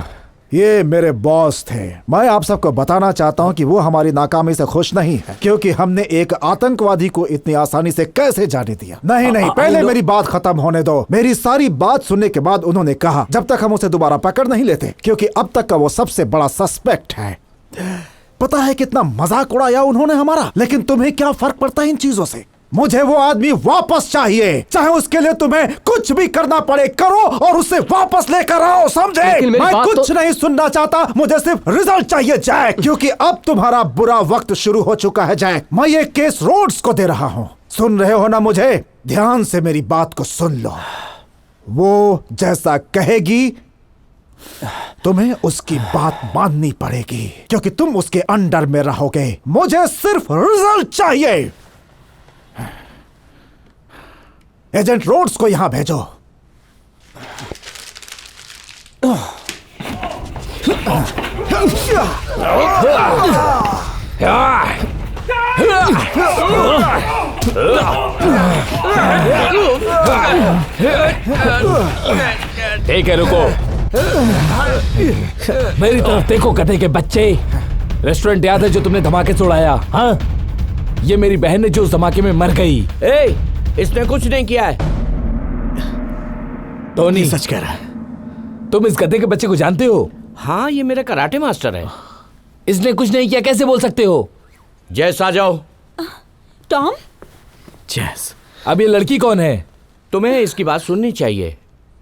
ये मेरे बॉस थे। मैं आप सबको बताना चाहता हूं कि वो हमारी नाकामी से खुश नहीं है, क्योंकि हमने एक आतंकवादी को इतनी आसानी से कैसे जाने दिया। नहीं, पहले मेरी बात खत्म होने दो। मेरी सारी बात सुनने के बाद उन्होंने कहा जब तक हम उसे दोबारा पकड़ नहीं लेते, क्योंकि अब तक का वो सबसे बड़ा सस्पेक्ट है। पता है कितना मजाक उड़ाया उन्होंने हमारा, लेकिन तुम्हें क्या फर्क पड़ता है इन चीजों से? मुझे वो आदमी वापस चाहिए, चाहे उसके लिए तुम्हें कुछ भी करना पड़े करो और उसे वापस लेकर आओ, समझे? मैं कुछ नहीं सुनना चाहता, मुझे सिर्फ रिजल्ट चाहिए जैक, क्योंकि अब तुम्हारा बुरा वक्त शुरू हो चुका है जैक। मैं ये केस रोड्स को दे रहा हूँ, सुन रहे हो ना मुझे? ध्यान से मेरी बात को सुन लो। वो जैसा कहेगी तुम्हें उसकी बात माननी पड़ेगी, क्योंकि तुम उसके अंडर में रहोगे। मुझे सिर्फ रिजल्ट चाहिए। एजेंट रोड्स को यहां भेजो। ठीक है, रुको। मेरी तरफ देखो गधे के बच्चे। रेस्टोरेंट याद है जो तुमने धमाके से उड़ाया? हाँ, ये मेरी बहन है जो उस धमाके में मर गई। ए, इसने कुछ नहीं किया है। टोनी सच कह रहा है। तुम इस गधे के बच्चे को जानते हो? हाँ, ये मेरा कराटे मास्टर है। इसने कुछ नहीं किया, कैसे बोल सकते हो? जैस आ जाओ। टॉम, जैस, अब ये लड़की कौन है? तुम्हें इसकी बात सुननी चाहिए,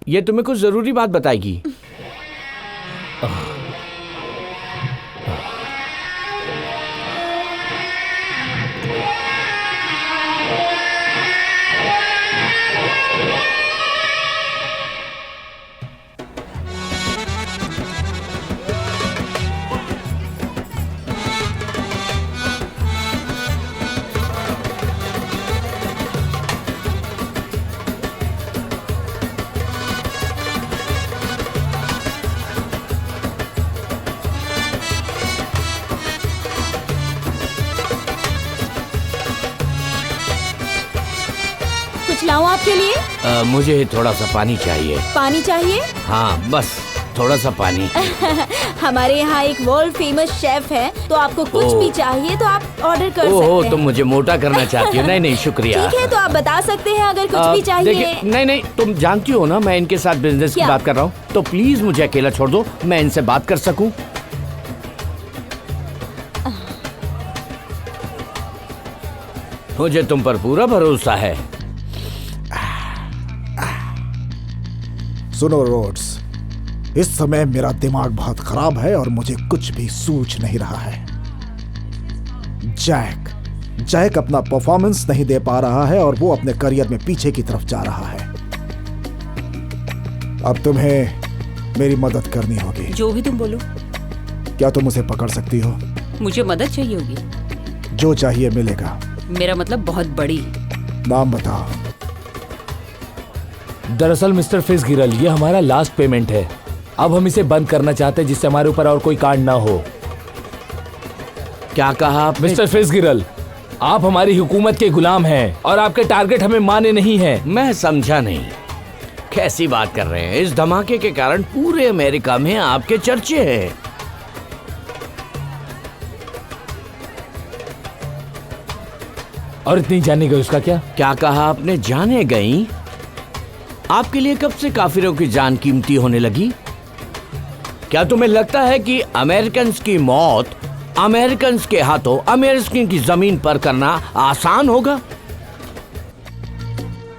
ये तुम्हें कुछ जरूरी बात बताएगी। लाऊं आपके लिए? मुझे थोड़ा सा पानी चाहिए। पानी चाहिए? हाँ, बस थोड़ा सा पानी। हमारे यहाँ एक वर्ल्ड फेमस शेफ है, तो आपको कुछ भी चाहिए तो आप ऑर्डर कर सकते हैं। तुम मुझे मोटा करना चाहती हो? नहीं नहीं, शुक्रिया। ठीक है, तो आप बता सकते हैं अगर कुछ भी चाहिए। नहीं नहीं, तुम जानती हो ना मैं इनके साथ बिजनेस की बात कर रहा हूँ, तो प्लीज मुझे अकेला छोड़ दो, मैं इनसे बात कर सकूँ। मुझे तुम पर पूरा भरोसा है। सुनो रोड्स, इस समय मेरा दिमाग बहुत खराब है और मुझे कुछ भी सूझ नहीं रहा है। जैक अपना परफॉर्मेंस नहीं दे पा रहा है और वो अपने करियर में पीछे की तरफ जा रहा है। अब तुम्हें मेरी मदद करनी होगी। जो भी तुम बोलो। क्या तुम उसे पकड़ सकती हो? मुझे मदद चाहिए होगी। जो चाहिए मिलेगा। मेरा मतलब बहुत बड़ी। नाम बताओ। दरअसल मिस्टर फिट्जगिरल, ये हमारा लास्ट पेमेंट है। अब हम इसे बंद करना चाहते हैं जिससे हमारे ऊपर और कोई कांड ना हो। क्या कहा आपने? मिस्टर फिट्जगिरल, आप हमारी हुकूमत के गुलाम हैं और आपके टारगेट हमें माने नहीं हैं। मैं समझा नहीं, कैसी बात कर रहे हैं? इस धमाके के कारण पूरे अमेरिका में आपके चर्चे हैं। और इतनी जाने गई उसका क्या? क्या कहा आपने? जाने गई? आपके लिए कब से काफिरों की जान कीमती होने लगी? क्या तुम्हें लगता है कि अमेरिकन्स की मौत अमेरिकन्स के हाथों अमेरिकन की जमीन पर करना आसान होगा?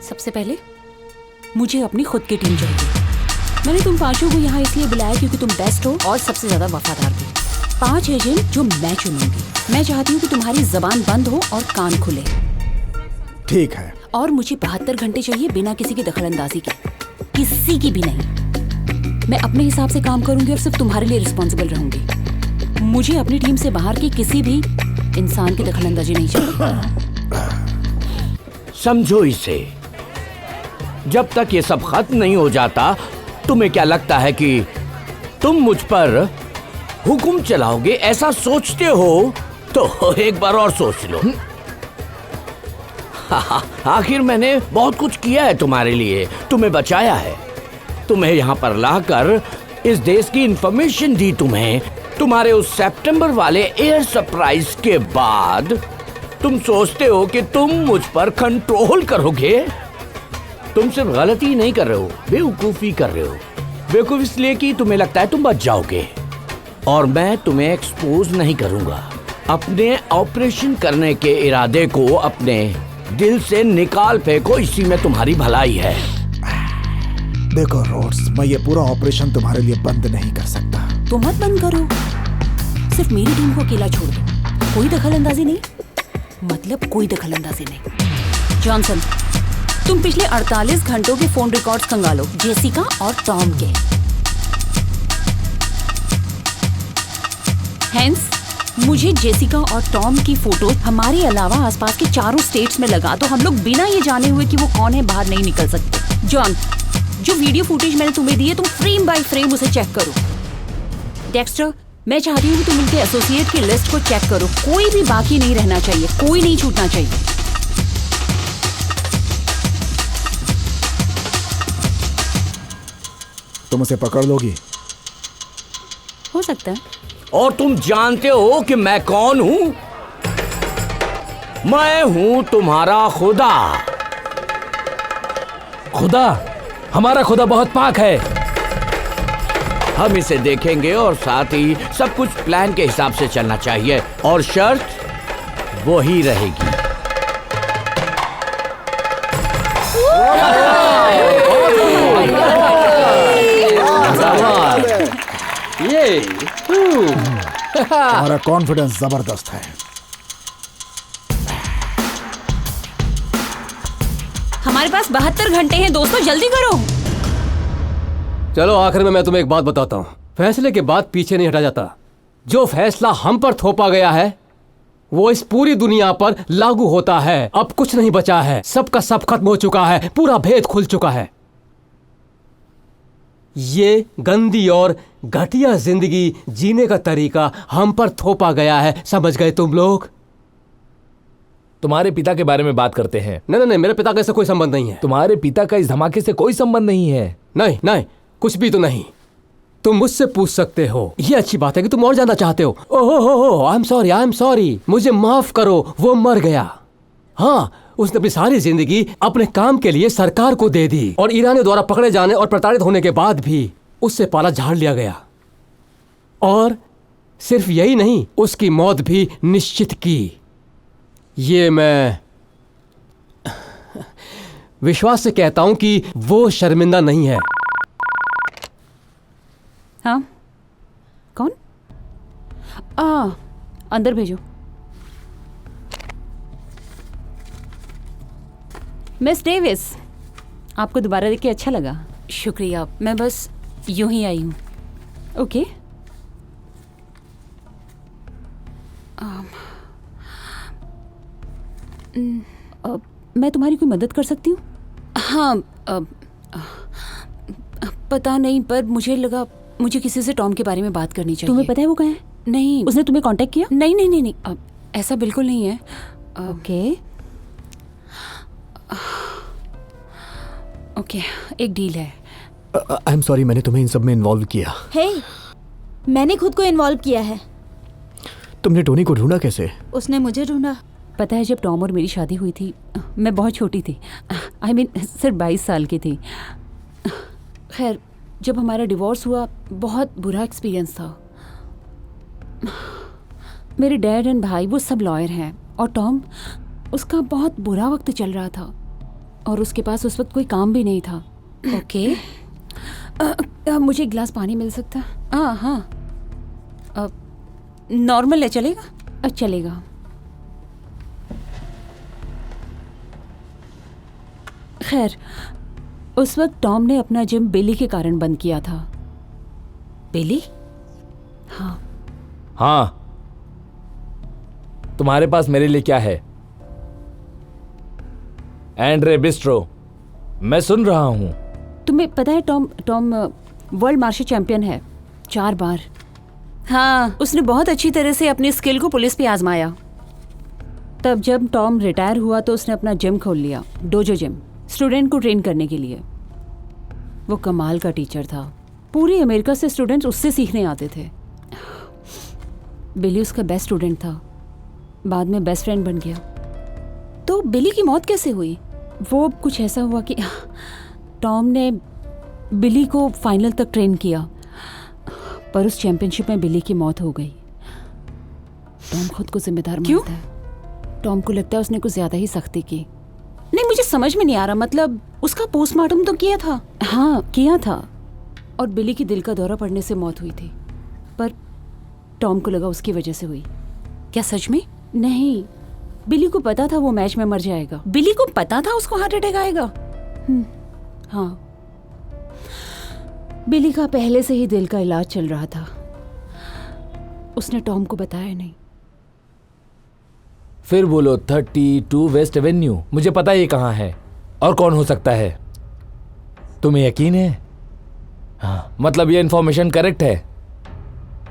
सबसे पहले मुझे अपनी खुद की टीम चाहिए। मैंने तुम पांचों को यहाँ इसलिए बुलाया क्योंकि तुम बेस्ट हो और सबसे ज्यादा वफादार भी। 5 एजेंट जो मैं चुनूंगी। मैं चाहती हूँ कि तुम्हारी जबान बंद हो और कान खुले। ठीक है। और मुझे 72 घंटे चाहिए बिना किसी की दखलंदाजी के, किसी की भी नहीं। मैं अपने हिसाब से काम करूंगी और सिर्फ तुम्हारे लिए रिस्पॉन्सिबल रहूंगी। मुझे अपनी टीम से बाहर की किसी भी इंसान की दखलंदाजी नहीं चाहिए। समझो इसे, जब तक ये सब खत्म नहीं हो जाता, तुम्हें क्या लगता है कि तुम मुझ पर हुक्म चलाओगे? ऐसा सोचते हो तो एक बार और सोच लो। आखिर मैंने बहुत कुछ किया है तुम्हारे लिए, तुम्हें बचाया है, तुम्हें यहाँ पर लाकर इस देश की इंफॉर्मेशन दी तुम्हें। तुम्हारे उस सितंबर वाले एयर सरप्राइज के बाद तुम सोचते हो कि तुम मुझ पर कंट्रोल करोगे? तुम सिर्फ गलती नहीं कर रहे हो, बेवकूफी कर रहे हो। बेवकूफ इसलिए कि तुम्हें लगता है तुम बच जाओगे, और मैं तुम्हें एक्सपोज नहीं करूंगा। अपने ऑपरेशन करने के इरादे को अपने दिल से निकाल फेंको, इसी में तुम्हारी भलाई है। देखो रोड्स, मैं ये पूरा ऑपरेशन तुम्हारे लिए बंद नहीं कर सकता। तो मत बंद करो, सिर्फ मेरी टीम को अकेला छोड़ दो। कोई दखल अंदाजी नहीं, मतलब कोई दखल अंदाजी नहीं। जॉनसन, तुम पिछले 48 घंटों के फोन रिकॉर्ड्स खंगालो, जेसिका और टॉम के। हेंस, मुझे जेसिका और टॉम की फोटो हमारे अलावा आसपास के चारों स्टेट्स में लगा, तो हम लोग बिना ये जाने हुए कि वो कौन है बाहर नहीं निकल सकते। जॉन, जो वीडियो फुटेज मैंने तुम्हें दी है, तुम फ्रेम बाय फ्रेम उसे चेक करो। डेक्स्टर, मैं चाहती हूँ कि तुम उनके एसोसिएट की लिस्ट को चेक करो, कोई भी बाकी नहीं रहना चाहिए, कोई नहीं छूटना चाहिए। तुम उसे पकड़ लोगी? हो सकता है। और तुम जानते हो कि मैं कौन हूं? मैं हूं तुम्हारा खुदा। खुदा? हमारा खुदा बहुत पाक है। हम इसे देखेंगे और साथ ही सब कुछ प्लान के हिसाब से चलना चाहिए, और शर्त वही रहेगी। ये हमारा कॉन्फिडेंस जबरदस्त है। हमारे पास 72 घंटे हैं दोस्तों, जल्दी करो। चलो आखिर में मैं तुम्हें एक बात बताता हूँ। फैसले के बाद पीछे नहीं हटा जाता। जो फैसला हम पर थोपा गया है वो इस पूरी दुनिया पर लागू होता है। अब कुछ नहीं बचा है, सबका सब खत्म हो चुका है, पूरा भेद खुल चुका है। ये गंदी और घटिया जिंदगी जीने का तरीका हम पर थोपा गया है, समझ गए तुम लोग? तुम्हारे पिता के बारे में बात करते हैं। नहीं, मेरे पिता का इससे कोई संबंध नहीं है। तुम्हारे पिता का इस धमाके से कोई संबंध नहीं है। नहीं, कुछ भी तो नहीं। तुम मुझसे पूछ सकते हो, ये अच्छी बात है कि तुम और जानना चाहते हो। ओहो, आई एम सॉरी, मुझे माफ करो, वो मर गया। हाँ, उसने अपनी सारी जिंदगी अपने काम के लिए सरकार को दे दी, और ईरानियों द्वारा पकड़े जाने और प्रताड़ित होने के बाद भी उससे पाला झाड़ लिया गया। और सिर्फ यही नहीं, उसकी मौत भी निश्चित की। ये मैं विश्वास से कहता हूं कि वो शर्मिंदा नहीं है। हाँ, कौन? अंदर भेजो। मिस डेविस, आपको दोबारा देख के अच्छा लगा। शुक्रिया, मैं बस यूं ही आई हूँ। ओके। मैं तुम्हारी कोई मदद कर सकती हूँ? हाँ, पता नहीं, पर मुझे लगा मुझे किसी से टॉम के बारे में बात करनी चाहिए। तुम्हें पता है वो कहाँ है? नहीं। उसने तुम्हें कांटेक्ट किया? नहीं, ऐसा बिल्कुल नहीं है। ओके, एक डील है। आई एम सॉरी, मैंने तुम्हें इन सब में इन्वॉल्व किया। हे, मैंने खुद को इन्वॉल्व किया है। तुमने टोनी को ढूंढा कैसे? उसने मुझे ढूंढा। पता है, जब टॉम और मेरी शादी हुई थी, मैं बहुत छोटी थी। I mean, सिर्फ 22 साल की थी। खैर, जब हमारा डिवोर्स हुआ, बहुत बुरा एक्सपीरियंस था। मेरे डैड एंड भाई वो सब लॉयर हैं, और टॉम, उसका बहुत बुरा वक्त चल रहा था, और उसके पास उस वक्त कोई काम भी नहीं था। ओके। मुझे एक गिलास पानी मिल सकता? हाँ, नॉर्मल है, चलेगा? चलेगा। खैर, उस वक्त टॉम ने अपना जिम बिली के कारण बंद किया था। बिली? हाँ, तुम्हारे पास मेरे लिए क्या है? एंड्रे बिस्ट्रो, मैं सुन रहा हूं। तुम्हें पता है टॉम वर्ल्ड मार्शल चैंपियन है 4 बार। हाँ, उसने बहुत अच्छी तरह से अपनी स्किल को पुलिस पे आजमाया। तब जब टॉम रिटायर हुआ तो उसने अपना जिम खोल लिया, डोजो जिम, स्टूडेंट को ट्रेन करने के लिए। वो कमाल का टीचर था, पूरी अमेरिका से स्टूडेंट्स उससे सीखने आते थे। बिली उसका बेस्ट स्टूडेंट था, बाद में बेस्ट फ्रेंड बन गया। तो बिली की मौत कैसे हुई? वो कुछ ऐसा हुआ कि टॉम ने बिली को फाइनल तक ट्रेन किया, पर उस चैंपियनशिप में बिली की मौत हो गई। टॉम खुद को जिम्मेदार मानता है। टॉम को लगता है उसने कुछ ज्यादा ही सख्ती की। मुझे समझ में नहीं आ रहा, मतलब उसका पोस्टमार्टम तो किया था। हाँ किया था, और बिली की दिल का दौरा पड़ने से मौत हुई थी, पर टॉम को लगा उसकी वजह से हुई। क्या सच में? नहीं, बिली को पता था वो मैच में मर जाएगा। बिली को पता था उसको हार्ट अटैक आएगा। हाँ, बिली का पहले से ही दिल का इलाज चल रहा था, उसने टॉम को बताया नहीं। फिर बोलो 32 वेस्ट एवेन्यू, मुझे पता है ये कहाँ है, और कौन हो सकता है? तुम्हें यकीन है? हाँ, मतलब ये इन्फॉर्मेशन करेक्ट है।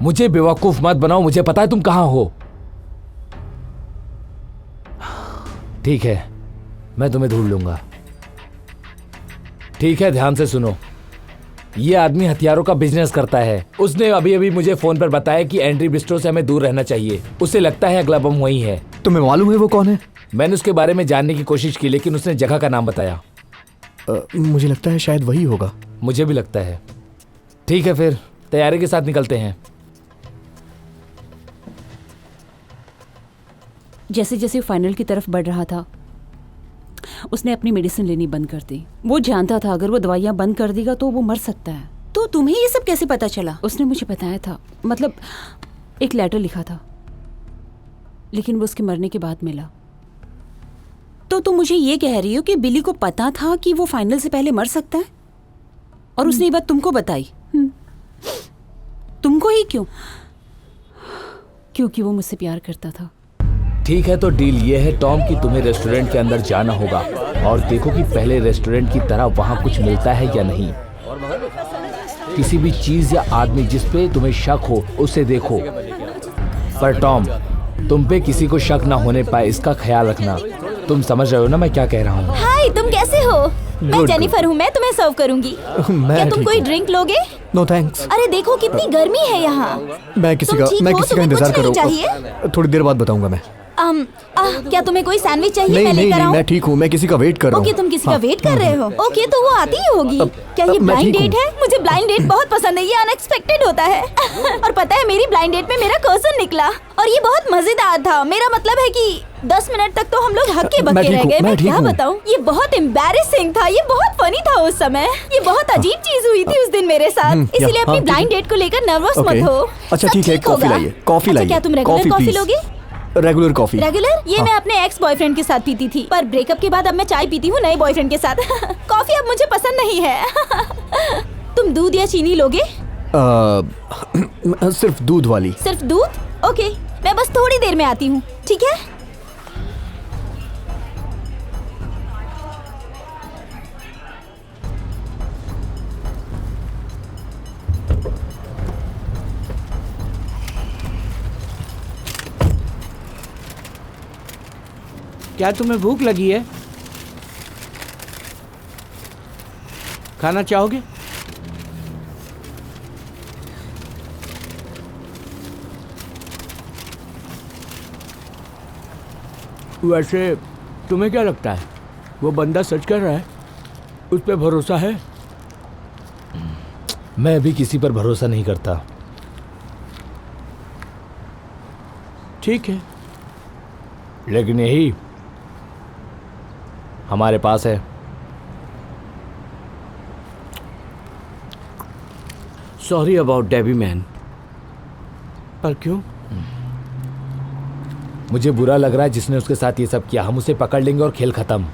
मुझे बेवकूफ मत बनाओ, मुझे पता है तुम कहाँ हो। ठीक है, मैं तुम्हें ढूंढ लूंगा। ठीक है, ध्यान से सुनो। ये आदमी हथियारों का बिजनेस करता है। उसने अभी अभी मुझे फोन पर बताया कि एंड्री ब्रिस्टो से हमें दूर रहना चाहिए। उसे लगता है अगला बम वही है। तुम्हें मालूम है वो कौन है? मैंने उसके बारे में जानने की कोशिश की, लेकिन उसने जगह का नाम बताया। मुझे लगता है शायद वही होगा। मुझे भी लगता है। ठीक है, फिर तैयारी के साथ निकलते हैं। जैसे जैसे फाइनल की तरफ बढ़ रहा था, उसने अपनी मेडिसिन लेनी बंद कर दी। वो जानता था अगर वो दवाइयाँ बंद कर देगा तो वो मर सकता है। तो तुम्हें ये सब कैसे पता चला? उसने मुझे बताया था, मतलब एक लेटर लिखा था, लेकिन वो उसके मरने के बाद मिला। तो तुम मुझे ये कह रही हो कि बिली को पता था कि वो फाइनल से पहले मर सकता है, और उसने ये बात तुमको बताई? तुमको ही क्यों? क्योंकि वो मुझसे प्यार करता था। ठीक है, तो डील ये है टॉम कि तुम्हें रेस्टोरेंट के अंदर जाना होगा और देखो कि पहले रेस्टोरेंट की तरह वहाँ कुछ मिलता है या नहीं। किसी भी चीज या आदमी जिस पे तुम्हें शक हो उसे देखो। पर टॉम, तुम पे किसी को शक ना होने पाए इसका ख्याल रखना। तुम समझ रहे हो ना मैं क्या कह रहा हूँ? हाय, तुम कैसे हो? मैं जेनिफर हूँ, मैं तुम्हें सर्व करूंगी। क्या तुम कोई ड्रिंक लोगे? No thanks. अरे देखो कितनी गर्मी है यहाँ। मैं किसी का इंतजार कर रहा हूँ। थोड़ी देर बाद बताऊंगा मैं। क्या तुम्हें कोई सैंडविच चाहिए? नहीं, मैं नहीं, लेकर आऊं? मैं ठीक हूँ, मैं किसी का वेट कर रहा हूँ। ओके, तुम किसी का वेट कर रहे हो? ओके, तो वो आती ही होगी। क्या ये ब्लाइंड डेट है? मुझे ब्लाइंड डेट बहुत पसंद है, ये अनएक्सपेक्टेड होता है। और पता है मेरी ब्लाइंड डेट में मेरा कर्सन निकला और ये बहुत मजेदार था। मेरा मतलब है कि 10 मिनट तक तो हम लोग हक्के बक्के रह गए। मैं क्या बताऊं, ये बहुत एम्बैरेसिंग था, ये बहुत फनी था उस समय। ये बहुत अजीब चीज हुई थी उस दिन मेरे साथ, इसीलिए अपनी ब्लाइंड डेट को लेकर नर्वस मत हो। अच्छा ठीक है, कॉफी लाइए, कॉफी लाइए। क्या तुम रेगुलर कॉफी लोगे? Regular coffee. रेगुलर? ये मैं अपने एक्स बॉयफ्रेंड के साथ पीती थी, पर ब्रेकअप के बाद अब मैं चाय पीती हूँ नए बॉयफ्रेंड के साथ। कॉफी अब मुझे पसंद नहीं है। तुम दूध या चीनी लोगे? सिर्फ दूध वाली। सिर्फ दूध? ओके, मैं बस थोड़ी देर में आती हूँ, ठीक है? क्या तुम्हें भूख लगी है? खाना चाहोगे? वैसे तुम्हें क्या लगता है, वो बंदा सच कह रहा है? उस पे भरोसा है? मैं अभी किसी पर भरोसा नहीं करता। ठीक है, लेकिन यही हमारे पास है। Sorry about Debbie man. पर क्यों? मुझे बुरा लग रहा है जिसने उसके साथ ये सब किया। हम उसे पकड़ लेंगे और खेल खत्म।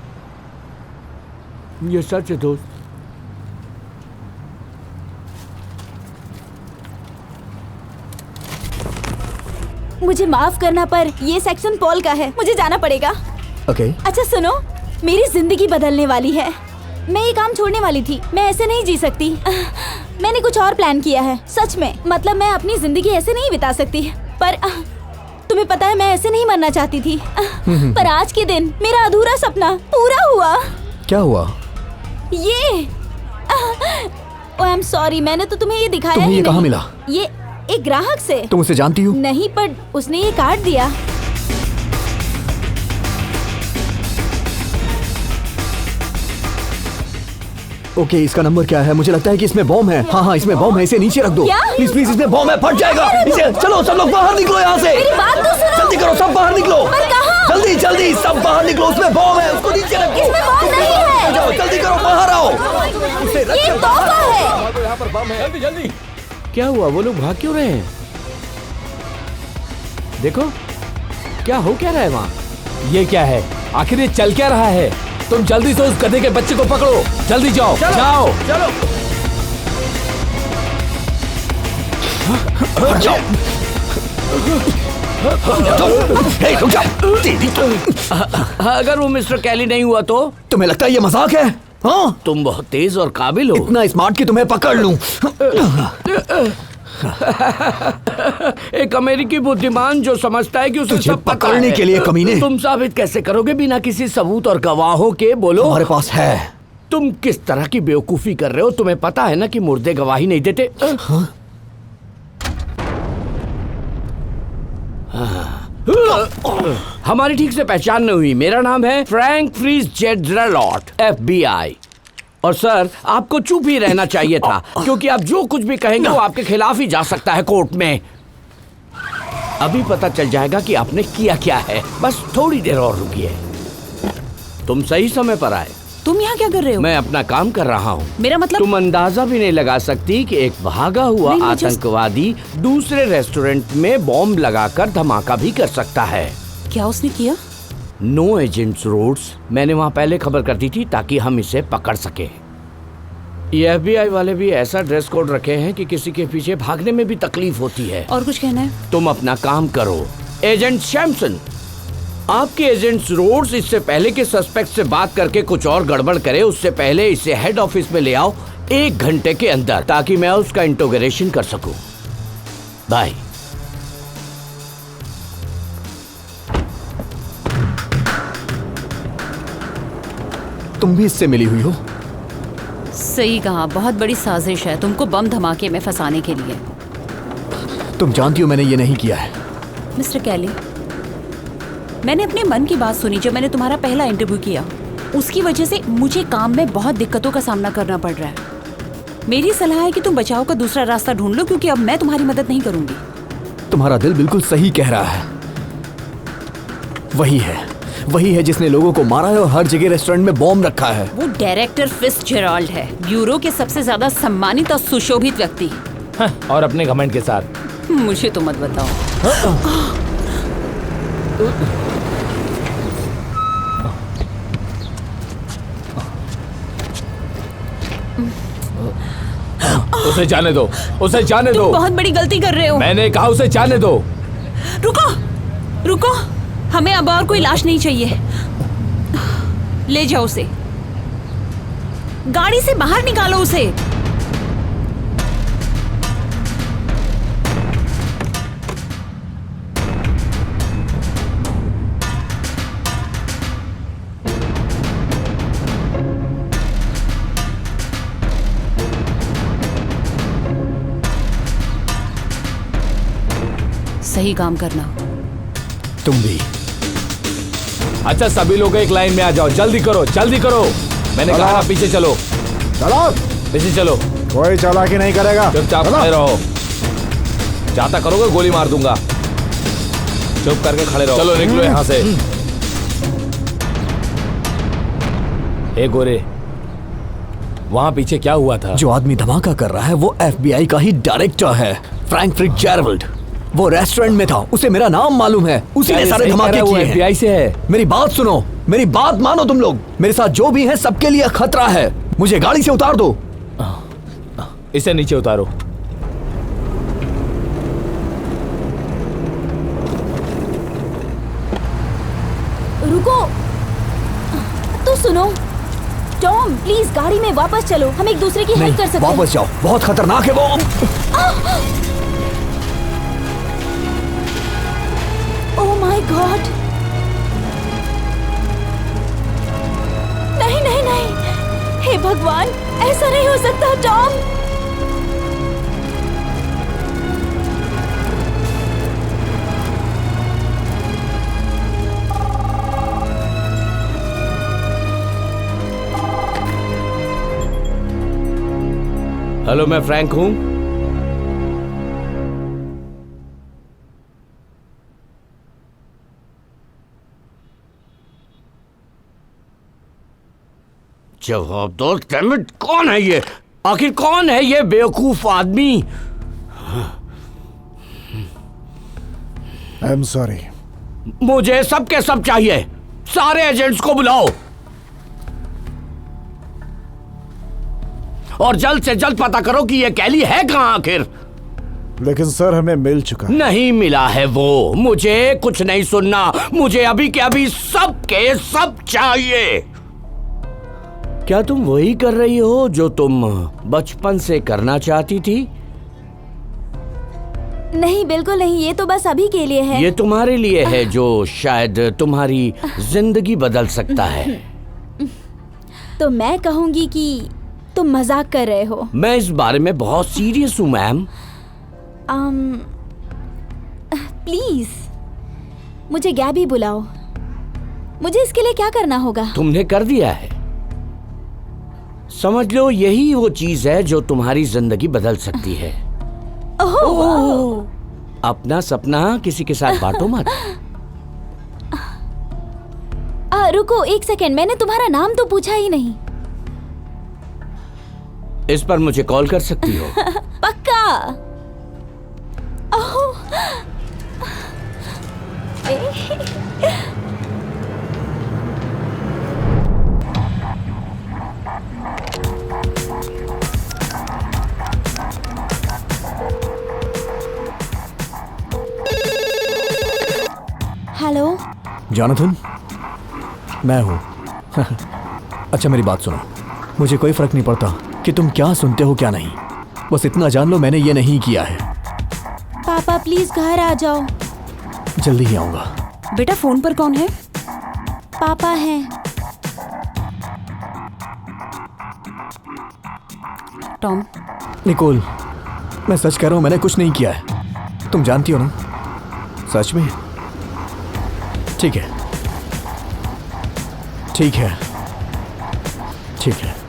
ये सच है दोस्त। मुझे माफ करना पर ये सेक्शन पॉल का है, मुझे जाना पड़ेगा। ओके। अच्छा सुनो, मेरी जिंदगी बदलने वाली है। मैं ये काम छोड़ने वाली थी, मैं ऐसे नहीं जी सकती। मैंने कुछ और प्लान किया है, सच में। मतलब मैं अपनी जिंदगी ऐसे नहीं बिता सकती। पर तुम्हें पता है मैं ऐसे नहीं मरना चाहती थी। पर आज के दिन मेरा अधूरा सपना पूरा हुआ। क्या हुआ? ये ओह आई एम सॉरी, मैंने तो तुम्हें ये दिखाया तुम्हें ही ये नहीं। कहाँ मिला? ये एक ग्राहक से। तुम उसे जानती हो? नहीं, पर उसने ये काट दिया। ओके, इसका नंबर क्या है? मुझे लगता है कि इसमें बॉम्ब है। हाँ हाँ, इसमें बॉम्ब है, इसे नीचे रख दो। क्या? प्लीज प्लीज, इसमें बॉम्ब है, फट जाएगा। इसे चलो, सब लोग बाहर निकलो यहाँ से। मेरी बात तो सुनो। जल्दी करो, सब बाहर निकलो। पर कहाँ? जल्दी जल्दी, सब बाहर निकलो, उसमें बॉम्ब है, उसको नीचे रखो। इसमें बॉम्ब नहीं है। जाओ, जल्दी करो, बाहर आओ। उसे ये रखो, तोहफा है। यहाँ पर बम है। जल्दी जल्दी। क्या हुआ? वो लोग भाग क्यों रहे हैं? देखो क्या हो क्या रहा है वहाँ? ये क्या है? आखिर ये चल क्या रहा है? तुम जल्दी से उस गधे के बच्चे को पकड़ो, जल्दी जाओ। जाओ चलो। हट जाओ। हे, रुक जाओ। तेरी तो- अगर वो मिस्टर कैली नहीं हुआ तो? तुम्हें लगता है ये मजाक है? हाँ, तुम बहुत तेज और काबिल हो। इतना स्मार्ट कि तुम्हें पकड़ लूं। एक अमेरिकी बुद्धिमान जो समझता है कि उसे तुझे सब पता पकड़ने है। के लिए कमीने। तुम साबित कैसे करोगे बिना किसी सबूत और गवाहों के? बोलो। हमारे पास है। तुम किस तरह की बेवकूफी कर रहे हो? तुम्हें पता है ना कि मुर्दे गवाही नहीं देते। हाँ? हमारी ठीक से पहचान नहीं हुई। मेरा नाम है फ्रैंक फ्रीज जेड्रलॉट, FBI। और सर, आपको चुप ही रहना चाहिए था, क्योंकि आप जो कुछ भी कहेंगे वो आपके खिलाफ ही जा सकता है कोर्ट में। अभी पता चल जाएगा कि आपने किया क्या है। बस थोड़ी देर और रुकिए। तुम सही समय पर आए। तुम यहाँ क्या कर रहे हो? मैं अपना काम कर रहा हूँ। मेरा मतलब? तुम अंदाजा भी नहीं लगा सकती कि एक भागा हुआ नहीं, मुझे- आतंकवादी दूसरे रेस्टोरेंट में बॉम्ब लगाकर धमाका भी कर सकता है। क्या उसने किया? No agents routes. मैंने वहाँ पहले खबर कर दी थी ताकि हम इसे पकड़ सके। ये FBI वाले भी ऐसा ड्रेस कोड रखे हैं कि किसी के पीछे भागने में भी तकलीफ होती है। और कुछ कहना है? तुम अपना काम करो। एजेंट शैमसन, आपके एजेंट्स रोड्स इससे पहले कि सस्पेक्ट से बात करके कुछ और गड़बड़ करे, उससे पहले इसे हेड ऑफिस में ले आओ 1 घंटे के अंदर, ताकि मैं उसका इंटरोगेशन कर सकूं। बाय। तुम भी इससे मिली हुई हो? सही कहा, बहुत बड़ी साजिश है तुमको बम धमाके में फंसाने के लिए। तुम जानती हो मैंने ये नहीं किया है। मिस्टर कैली, मैंने अपने मन की बात सुनी जब मैंने तुम्हारा पहला इंटरव्यू किया। उसकी वजह से मुझे काम में बहुत दिक्कतों का सामना करना पड़ रहा है। मेरी सलाह है कि तुम बचाव का दूसरा रास्ता ढूंढ लो, क्योंकि अब मैं तुम्हारी मदद नहीं करूंगी। तुम्हारा दिल बिल्कुल सही कह रहा है। वही है जिसने लोगों को मारा है और हर जगह रेस्टोरेंट में बॉम्ब रखा है। वो डायरेक्टर फिट्जजेराल्ड है, ब्यूरो के सबसे ज्यादा सम्मानित और सुशोभित व्यक्ति। और अपने घमंड के साथ। मुझे तो मत बताओ। उसे जाने दो, उसे जाने दो। तुम बहुत बड़ी गलती कर रहे हो। मैंने कहा उसे जाने दो। रुको, रुको, हमें अब और कोई लाश नहीं चाहिए। ले जाओ उसे, गाड़ी से बाहर निकालो उसे। सही काम करना। तुम भी। अच्छा, सभी लोग एक लाइन में आ जाओ, जल्दी करो, जल्दी करो। मैंने कहा ना, पीछे चलो। चलो, पीछे चलो। कोई चालाकी नहीं करेगा। चुपचाप खड़े रहो। चाहता करोगे गोली मार दूंगा। चुप करके खड़े रहो। चलो निकलो यहाँ से। ए गोरे, वहाँ पीछे क्या हुआ था? जो आदमी धमाका कर रहा है वो FBI का ही डायरेक्टर है, फ्रैंक फिट्जजेराल्ड। वो रेस्टोरेंट में था, उसे मेरा नाम मालूम है। उसी ने सारे धमाके किए हैं। FBI से है। मेरी बात सुनो, मेरी बात मानो तुम लोग। मेरे साथ जो भी है सबके लिए खतरा है। मुझे गाड़ी से उतार दो। इसे नीचे उतारो। रुको, तो सुनो टॉम, प्लीज गाड़ी में वापस चलो। हम एक दूसरे की हेल्प कर सकते हैं। वापस जाओ, बहुत खतरनाक है वो। Oh my God! नहीं नहीं नहीं, हे भगवान, ऐसा नहीं हो सकता टॉम। हेलो, मैं फ्रैंक हूँ। जवाब दो डैम इट, कौन है ये? आखिर कौन है ये बेवकूफ आदमी? I am sorry. मुझे सब के सब चाहिए, सारे एजेंट्स को बुलाओ और जल्द से जल्द पता करो कि ये कैली है कहां आखिर। लेकिन सर हमें मिल चुका। नहीं मिला है वो, मुझे कुछ नहीं सुनना, मुझे अभी के अभी सब के सब चाहिए। क्या तुम वही कर रही हो जो तुम बचपन से करना चाहती थी? नहीं, बिल्कुल नहीं, ये तो बस अभी के लिए है। ये तुम्हारे लिए है जो शायद तुम्हारी जिंदगी बदल सकता है। तो मैं कहूंगी कि तुम मजाक कर रहे हो। मैं इस बारे में बहुत सीरियस हूँ मैम। प्लीज मुझे गैबी बुलाओ। मुझे इसके लिए क्या करना होगा? तुमने कर दिया है। समझ लो यही वो चीज है जो तुम्हारी जिंदगी बदल सकती है। ओह, अपना सपना किसी के साथ बांटो मत। रुको एक सेकेंड, मैंने तुम्हारा नाम तो पूछा ही नहीं। इस पर मुझे कॉल कर सकती हो। पक्का? ओह, हेलो जॉनथन, मैं हूँ। अच्छा मेरी बात सुनो, मुझे कोई फर्क नहीं पड़ता कि तुम क्या सुनते हो क्या नहीं, बस इतना जान लो मैंने ये नहीं किया है। पापा प्लीज घर आ जाओ। जल्दी ही आऊंगा। बेटा फोन पर कौन है? पापा हैं। टॉम। निकोल, मैं सच कह रहा हूँ, मैंने कुछ नहीं किया है। तुम जानती हो ना? सच में? ठीक है, ठीक है, ठीक है।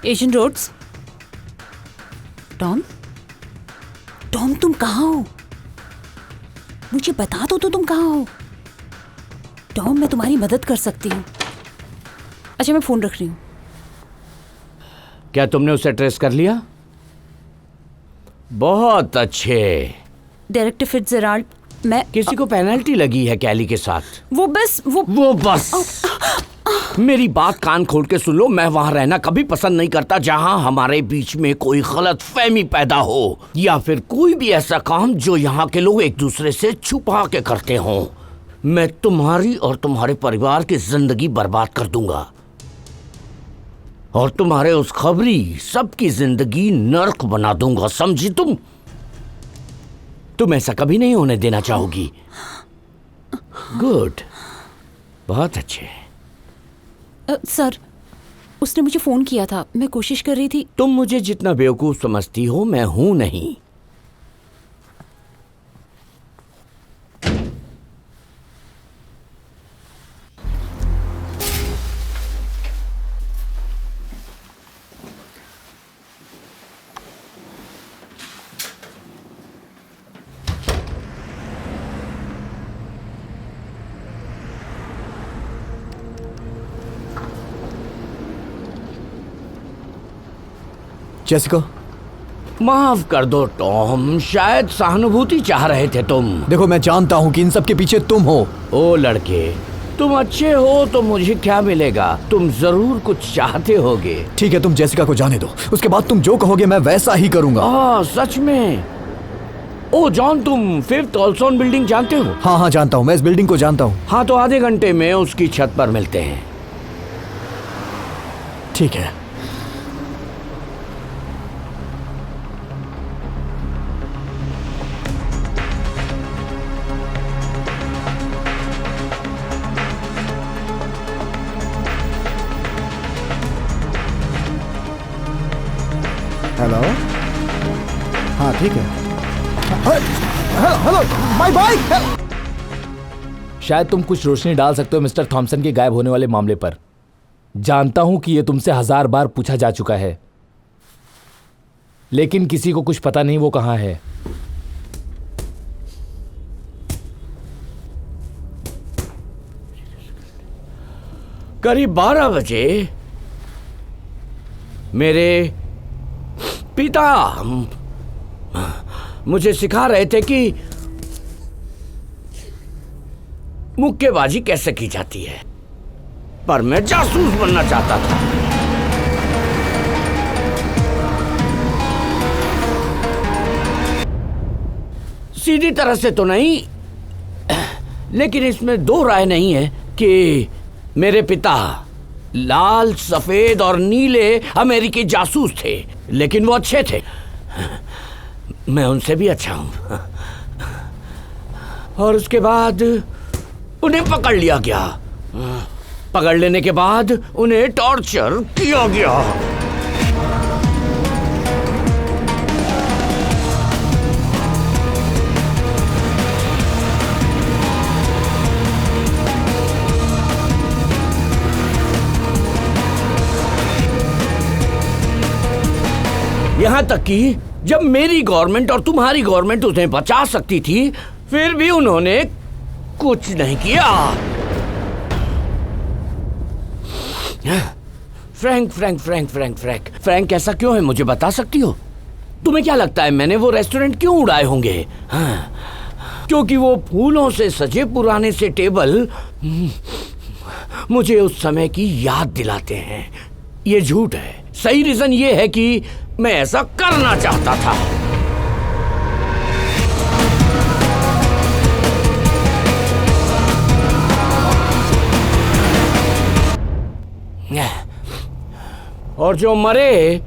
Asian roads. टॉम, टॉम तुम कहाँ हो? मुझे बता दो तो तुम कहाँ हो? टॉम मैं तुम्हारी मदद कर सकती हूँ। अच्छा मैं फोन रख रही हूँ। क्या तुमने उसे ट्रेस कर लिया? बहुत अच्छे। डायरेक्टर फिट्जराल्ड, मैं किसी को पेनल्टी लगी है कैली के साथ। वो बस मेरी बात कान खोल के सुन लो, मैं वहां रहना कभी पसंद नहीं करता जहां हमारे बीच में कोई गलत फहमी पैदा हो या फिर कोई भी ऐसा काम जो यहाँ के लोग एक दूसरे से छुपा के करते हो। मैं तुम्हारी और तुम्हारे परिवार की जिंदगी बर्बाद कर दूंगा और तुम्हारे उस खबरी सबकी जिंदगी नर्क बना दूंगा, समझी तुम? तुम ऐसा कभी नहीं होने देना चाहोगी। गुड, बहुत अच्छे। सर उसने मुझे फोन किया था, मैं कोशिश कर रही थी। तुम मुझे जितना बेवकूफ समझती हो मैं हूं नहीं। जेसिका, माफ कर दो टॉम, शायद सहानुभूति चाह रहे थे तुम। देखो मैं जानता हूँ कि इन सब के पीछे तुम हो। ओ लड़के, तुम अच्छे हो तो मुझे क्या मिलेगा? तुम जरूर कुछ चाहते होगे। ठीक है, तुम जेसिका को जाने दो, उसके बाद तुम जो कहोगे मैं वैसा ही करूंगा। सच में? ओ जॉन, तुम 5th ऑल्सोन बिल्डिंग जानते हो? हाँ हाँ जानता हूँ, मैं इस बिल्डिंग को जानता हूँ। हाँ तो आधे घंटे में उसकी छत पर मिलते हैं। ठीक है। हेलो, हाँ ठीक है। Hello, my bike. शायद तुम कुछ रोशनी डाल सकते हो मिस्टर थॉमसन के गायब होने वाले मामले पर। जानता हूं कि यह तुमसे 1000 बार पूछा जा चुका है, लेकिन किसी को कुछ पता नहीं वो कहां है। करीब 12 बजे मेरे पिता मुझे सिखा रहे थे कि मुक्केबाजी कैसे की जाती है, पर मैं जासूस बनना चाहता था। सीधी तरह से तो नहीं, लेकिन इसमें दो राय नहीं है कि मेरे पिता लाल, सफेद और नीले अमेरिकी जासूस थे, लेकिन वो अच्छे थे। मैं उनसे भी अच्छा हूं। और उसके बाद उन्हें पकड़ लिया गया। पकड़ लेने के बाद उन्हें टॉर्चर किया गया। यहां तक कि जब मेरी गवर्नमेंट और तुम्हारी गवर्नमेंट उन्हें बचा सकती थी, फिर भी उन्होंने कुछ नहीं किया। Frank Frank Frank Frank Frank Frank ऐसा क्यों है, मुझे बता सकती हो? तुम्हें क्या लगता है मैंने वो रेस्टोरेंट क्यों उड़ाए होंगे? क्योंकि वो फूलों से सजे पुराने से टेबल मुझे उस समय की याद दिलाते हैं। ये झूठ है। सही रीजन ये है कि मैं ऐसा करना चाहता था। और जो मरे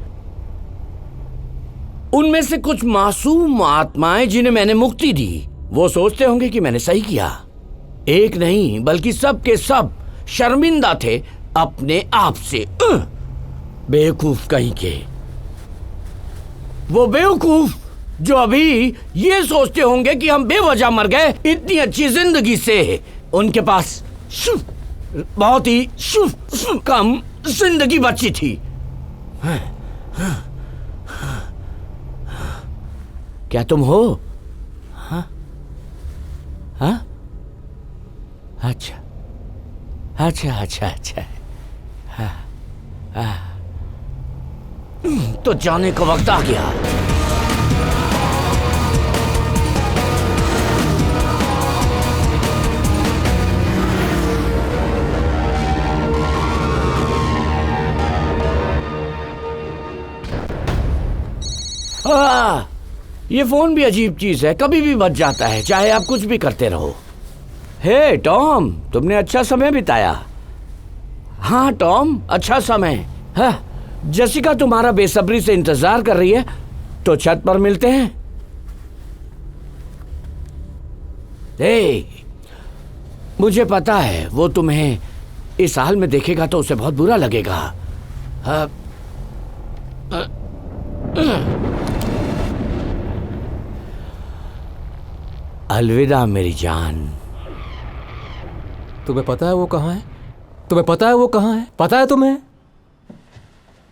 उनमें से कुछ मासूम आत्माएं जिन्हें मैंने मुक्ति दी, वो सोचते होंगे कि मैंने सही किया। एक नहीं बल्कि सब के सब शर्मिंदा थे अपने आप से। बेवकूफ कहीं के। वो बेवकूफ जो अभी ये सोचते होंगे कि हम बेवजह मर गए इतनी अच्छी जिंदगी से। उनके पास बहुत ही कम जिंदगी बची थी। क्या तुम हो? हाँ? हाँ? अच्छा अच्छा अच्छा अच्छा। हाँ, हाँ। तो जाने का वक्त आ गया। ये फोन भी अजीब चीज है, कभी भी बज जाता है, चाहे आप कुछ भी करते रहो। हे टॉम, तुमने अच्छा समय बिताया। हाँ टॉम, अच्छा समय। हाँ, जसिका तुम्हारा बेसब्री से इंतजार कर रही है, तो छत पर मिलते हैं। मुझे पता है वो तुम्हें इस हाल में देखेगा तो उसे बहुत बुरा लगेगा। अलविदा मेरी जान। तुम्हें पता है वो कहाँ है? तुम्हें पता है वो कहाँ है? पता है तुम्हें?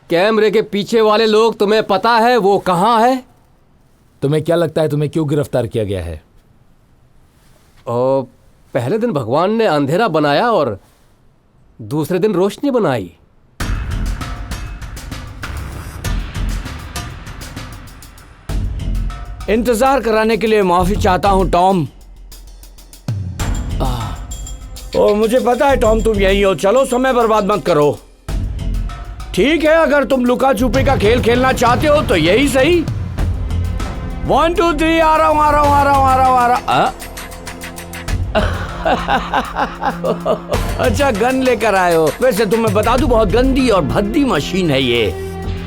कैमरे के पीछे वाले लोग, तुम्हें पता है वो कहाँ है? तुम्हें क्या लगता है तुम्हें क्यों गिरफ्तार किया गया है? और पहले दिन भगवान ने अंधेरा बनाया और दूसरे दिन रोशनी बनाई। इंतजार कराने के लिए माफी चाहता हूं टॉम। और मुझे पता है टॉम तुम यही हो, चलो समय बर्बाद मत करो। ठीक है, अगर तुम लुका छुपी का खेल खेलना चाहते हो तो यही सही। 1 2 3 आ रहा हूं आ रहा हूं आ रहा हूं आ रहा हूं आ रहा। अच्छा गन लेकर आए हो। वैसे तुम्हें बता दूं बहुत गंदी और भद्दी मशीन है ये।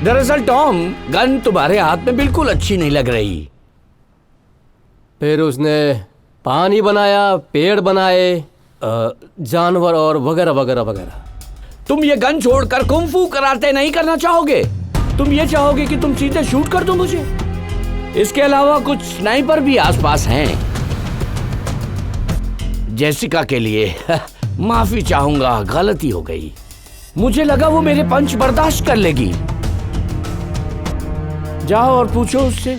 दरअसल टॉम, गन तुम्हारे हाथ में बिल्कुल अच्छी नहीं लग रही। फिर उसने पानी बनाया, पेड़ बनाए, जानवर और वगैरह वगैरह वगैरह। तुम ये गन छोड़कर कुंफू कराटे नहीं करना चाहोगे? तुम ये चाहोगे कि तुम सीधे शूट कर दो मुझे? इसके अलावा कुछ स्नाइपर भी आसपास हैं। जेसिका के लिए माफी चाहूंगा, गलती हो गई। मुझे लगा वो मेरे पंच बर्दाश्त कर लेगी। जाओ और पूछो उससे।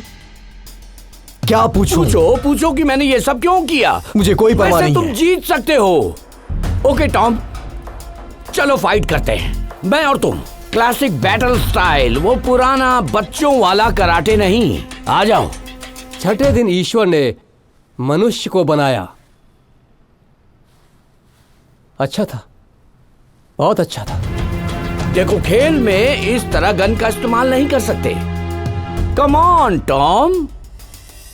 क्या पूछूं? पूछो कि मैंने ये सब क्यों किया। मुझे कोई परवाह नहीं तुम है। जीत सकते हो। ओके टॉम, चलो फाइट करते हैं, मैं और तुम। क्लासिक बैटल स्टाइल, वो पुराना बच्चों वाला कराटे नहीं। आ जाओ। छठे दिन ईश्वर ने मनुष्य को बनाया। अच्छा था, बहुत अच्छा था। देखो, खेल में इस तरह गन का इस्तेमाल नहीं कर सकते। कम ऑन टॉम,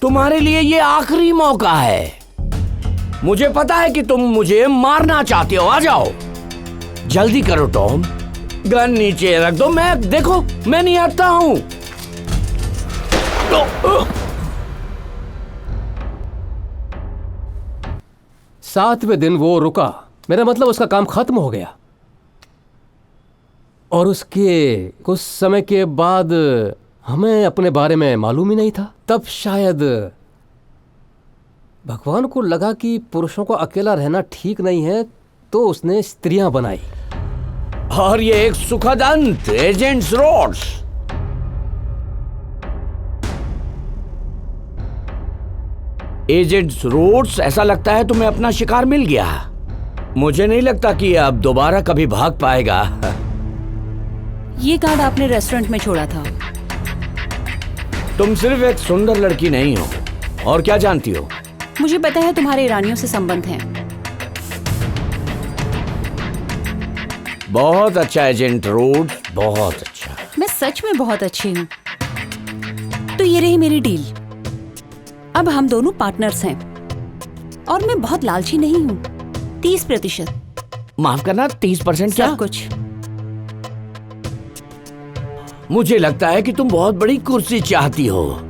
तुम्हारे लिए ये आखिरी मौका है। मुझे पता है कि तुम मुझे मारना चाहते हो। आ जाओ, जल्दी करो टॉम। गन नीचे रख दो। देखो, मैं नहीं हटता हूं। सातवें दिन वो रुका, मेरा मतलब उसका काम खत्म हो गया। और उसके कुछ समय के बाद हमें अपने बारे में मालूम ही नहीं था। तब शायद भगवान को लगा कि पुरुषों को अकेला रहना ठीक नहीं है, तो उसने स्त्रियां बनाई। और ये एक सुखद अंत, एजेंट्स रोड्स। एजेंट्स रोड्स, ऐसा लगता है तुम्हें अपना शिकार मिल गया। मुझे नहीं लगता कि अब दोबारा कभी भाग पाएगा। ये कार्ड आपने रेस्टोरेंट में छोड़ा था। तुम सिर्फ एक सुंदर लड़की नहीं हो, और क्या जानती हो? मुझे पता है तुम्हारे ईरानियों से संबंध हैं। बहुत अच्छा एजेंट रोड, बहुत अच्छा। मैं सच में बहुत अच्छी हूँ। तो ये रही मेरी डील। अब हम दोनों पार्टनर्स हैं, और मैं बहुत लालची नहीं हूँ। 30%। माफ करना, 30% क्या? सब कुछ। मुझे लगता है कि तुम बहुत बड़ी कुर्सी चाहती हो,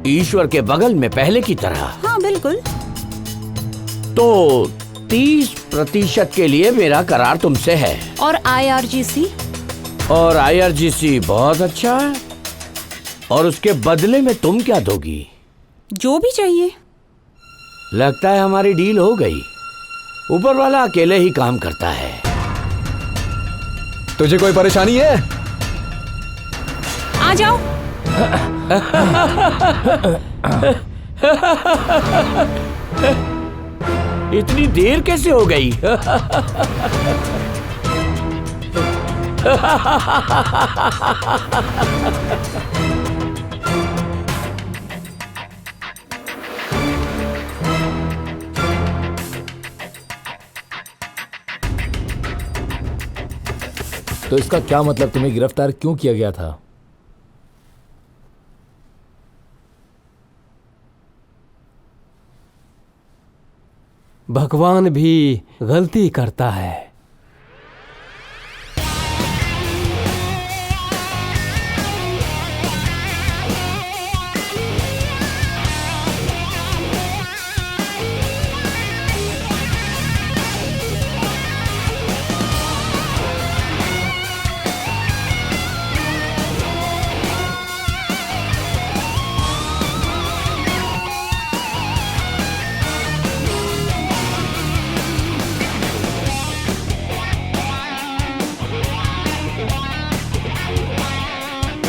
ईश्वर के बगल में पहले की तरह। हाँ बिल्कुल। तो 30% के लिए मेरा करार तुमसे है। और IRGC? और IRGC बहुत अच्छा है। और उसके बदले में तुम क्या दोगी? जो भी चाहिए। लगता है हमारी डील हो गई। ऊपर वाला अकेले ही काम करता है। तुझे कोई परेशानी है? आ जाओ। इतनी देर कैसे हो गई? तो इसका क्या मतलब, तुम्हें गिरफ्तार क्यों किया गया था? भगवान भी गलती करता है।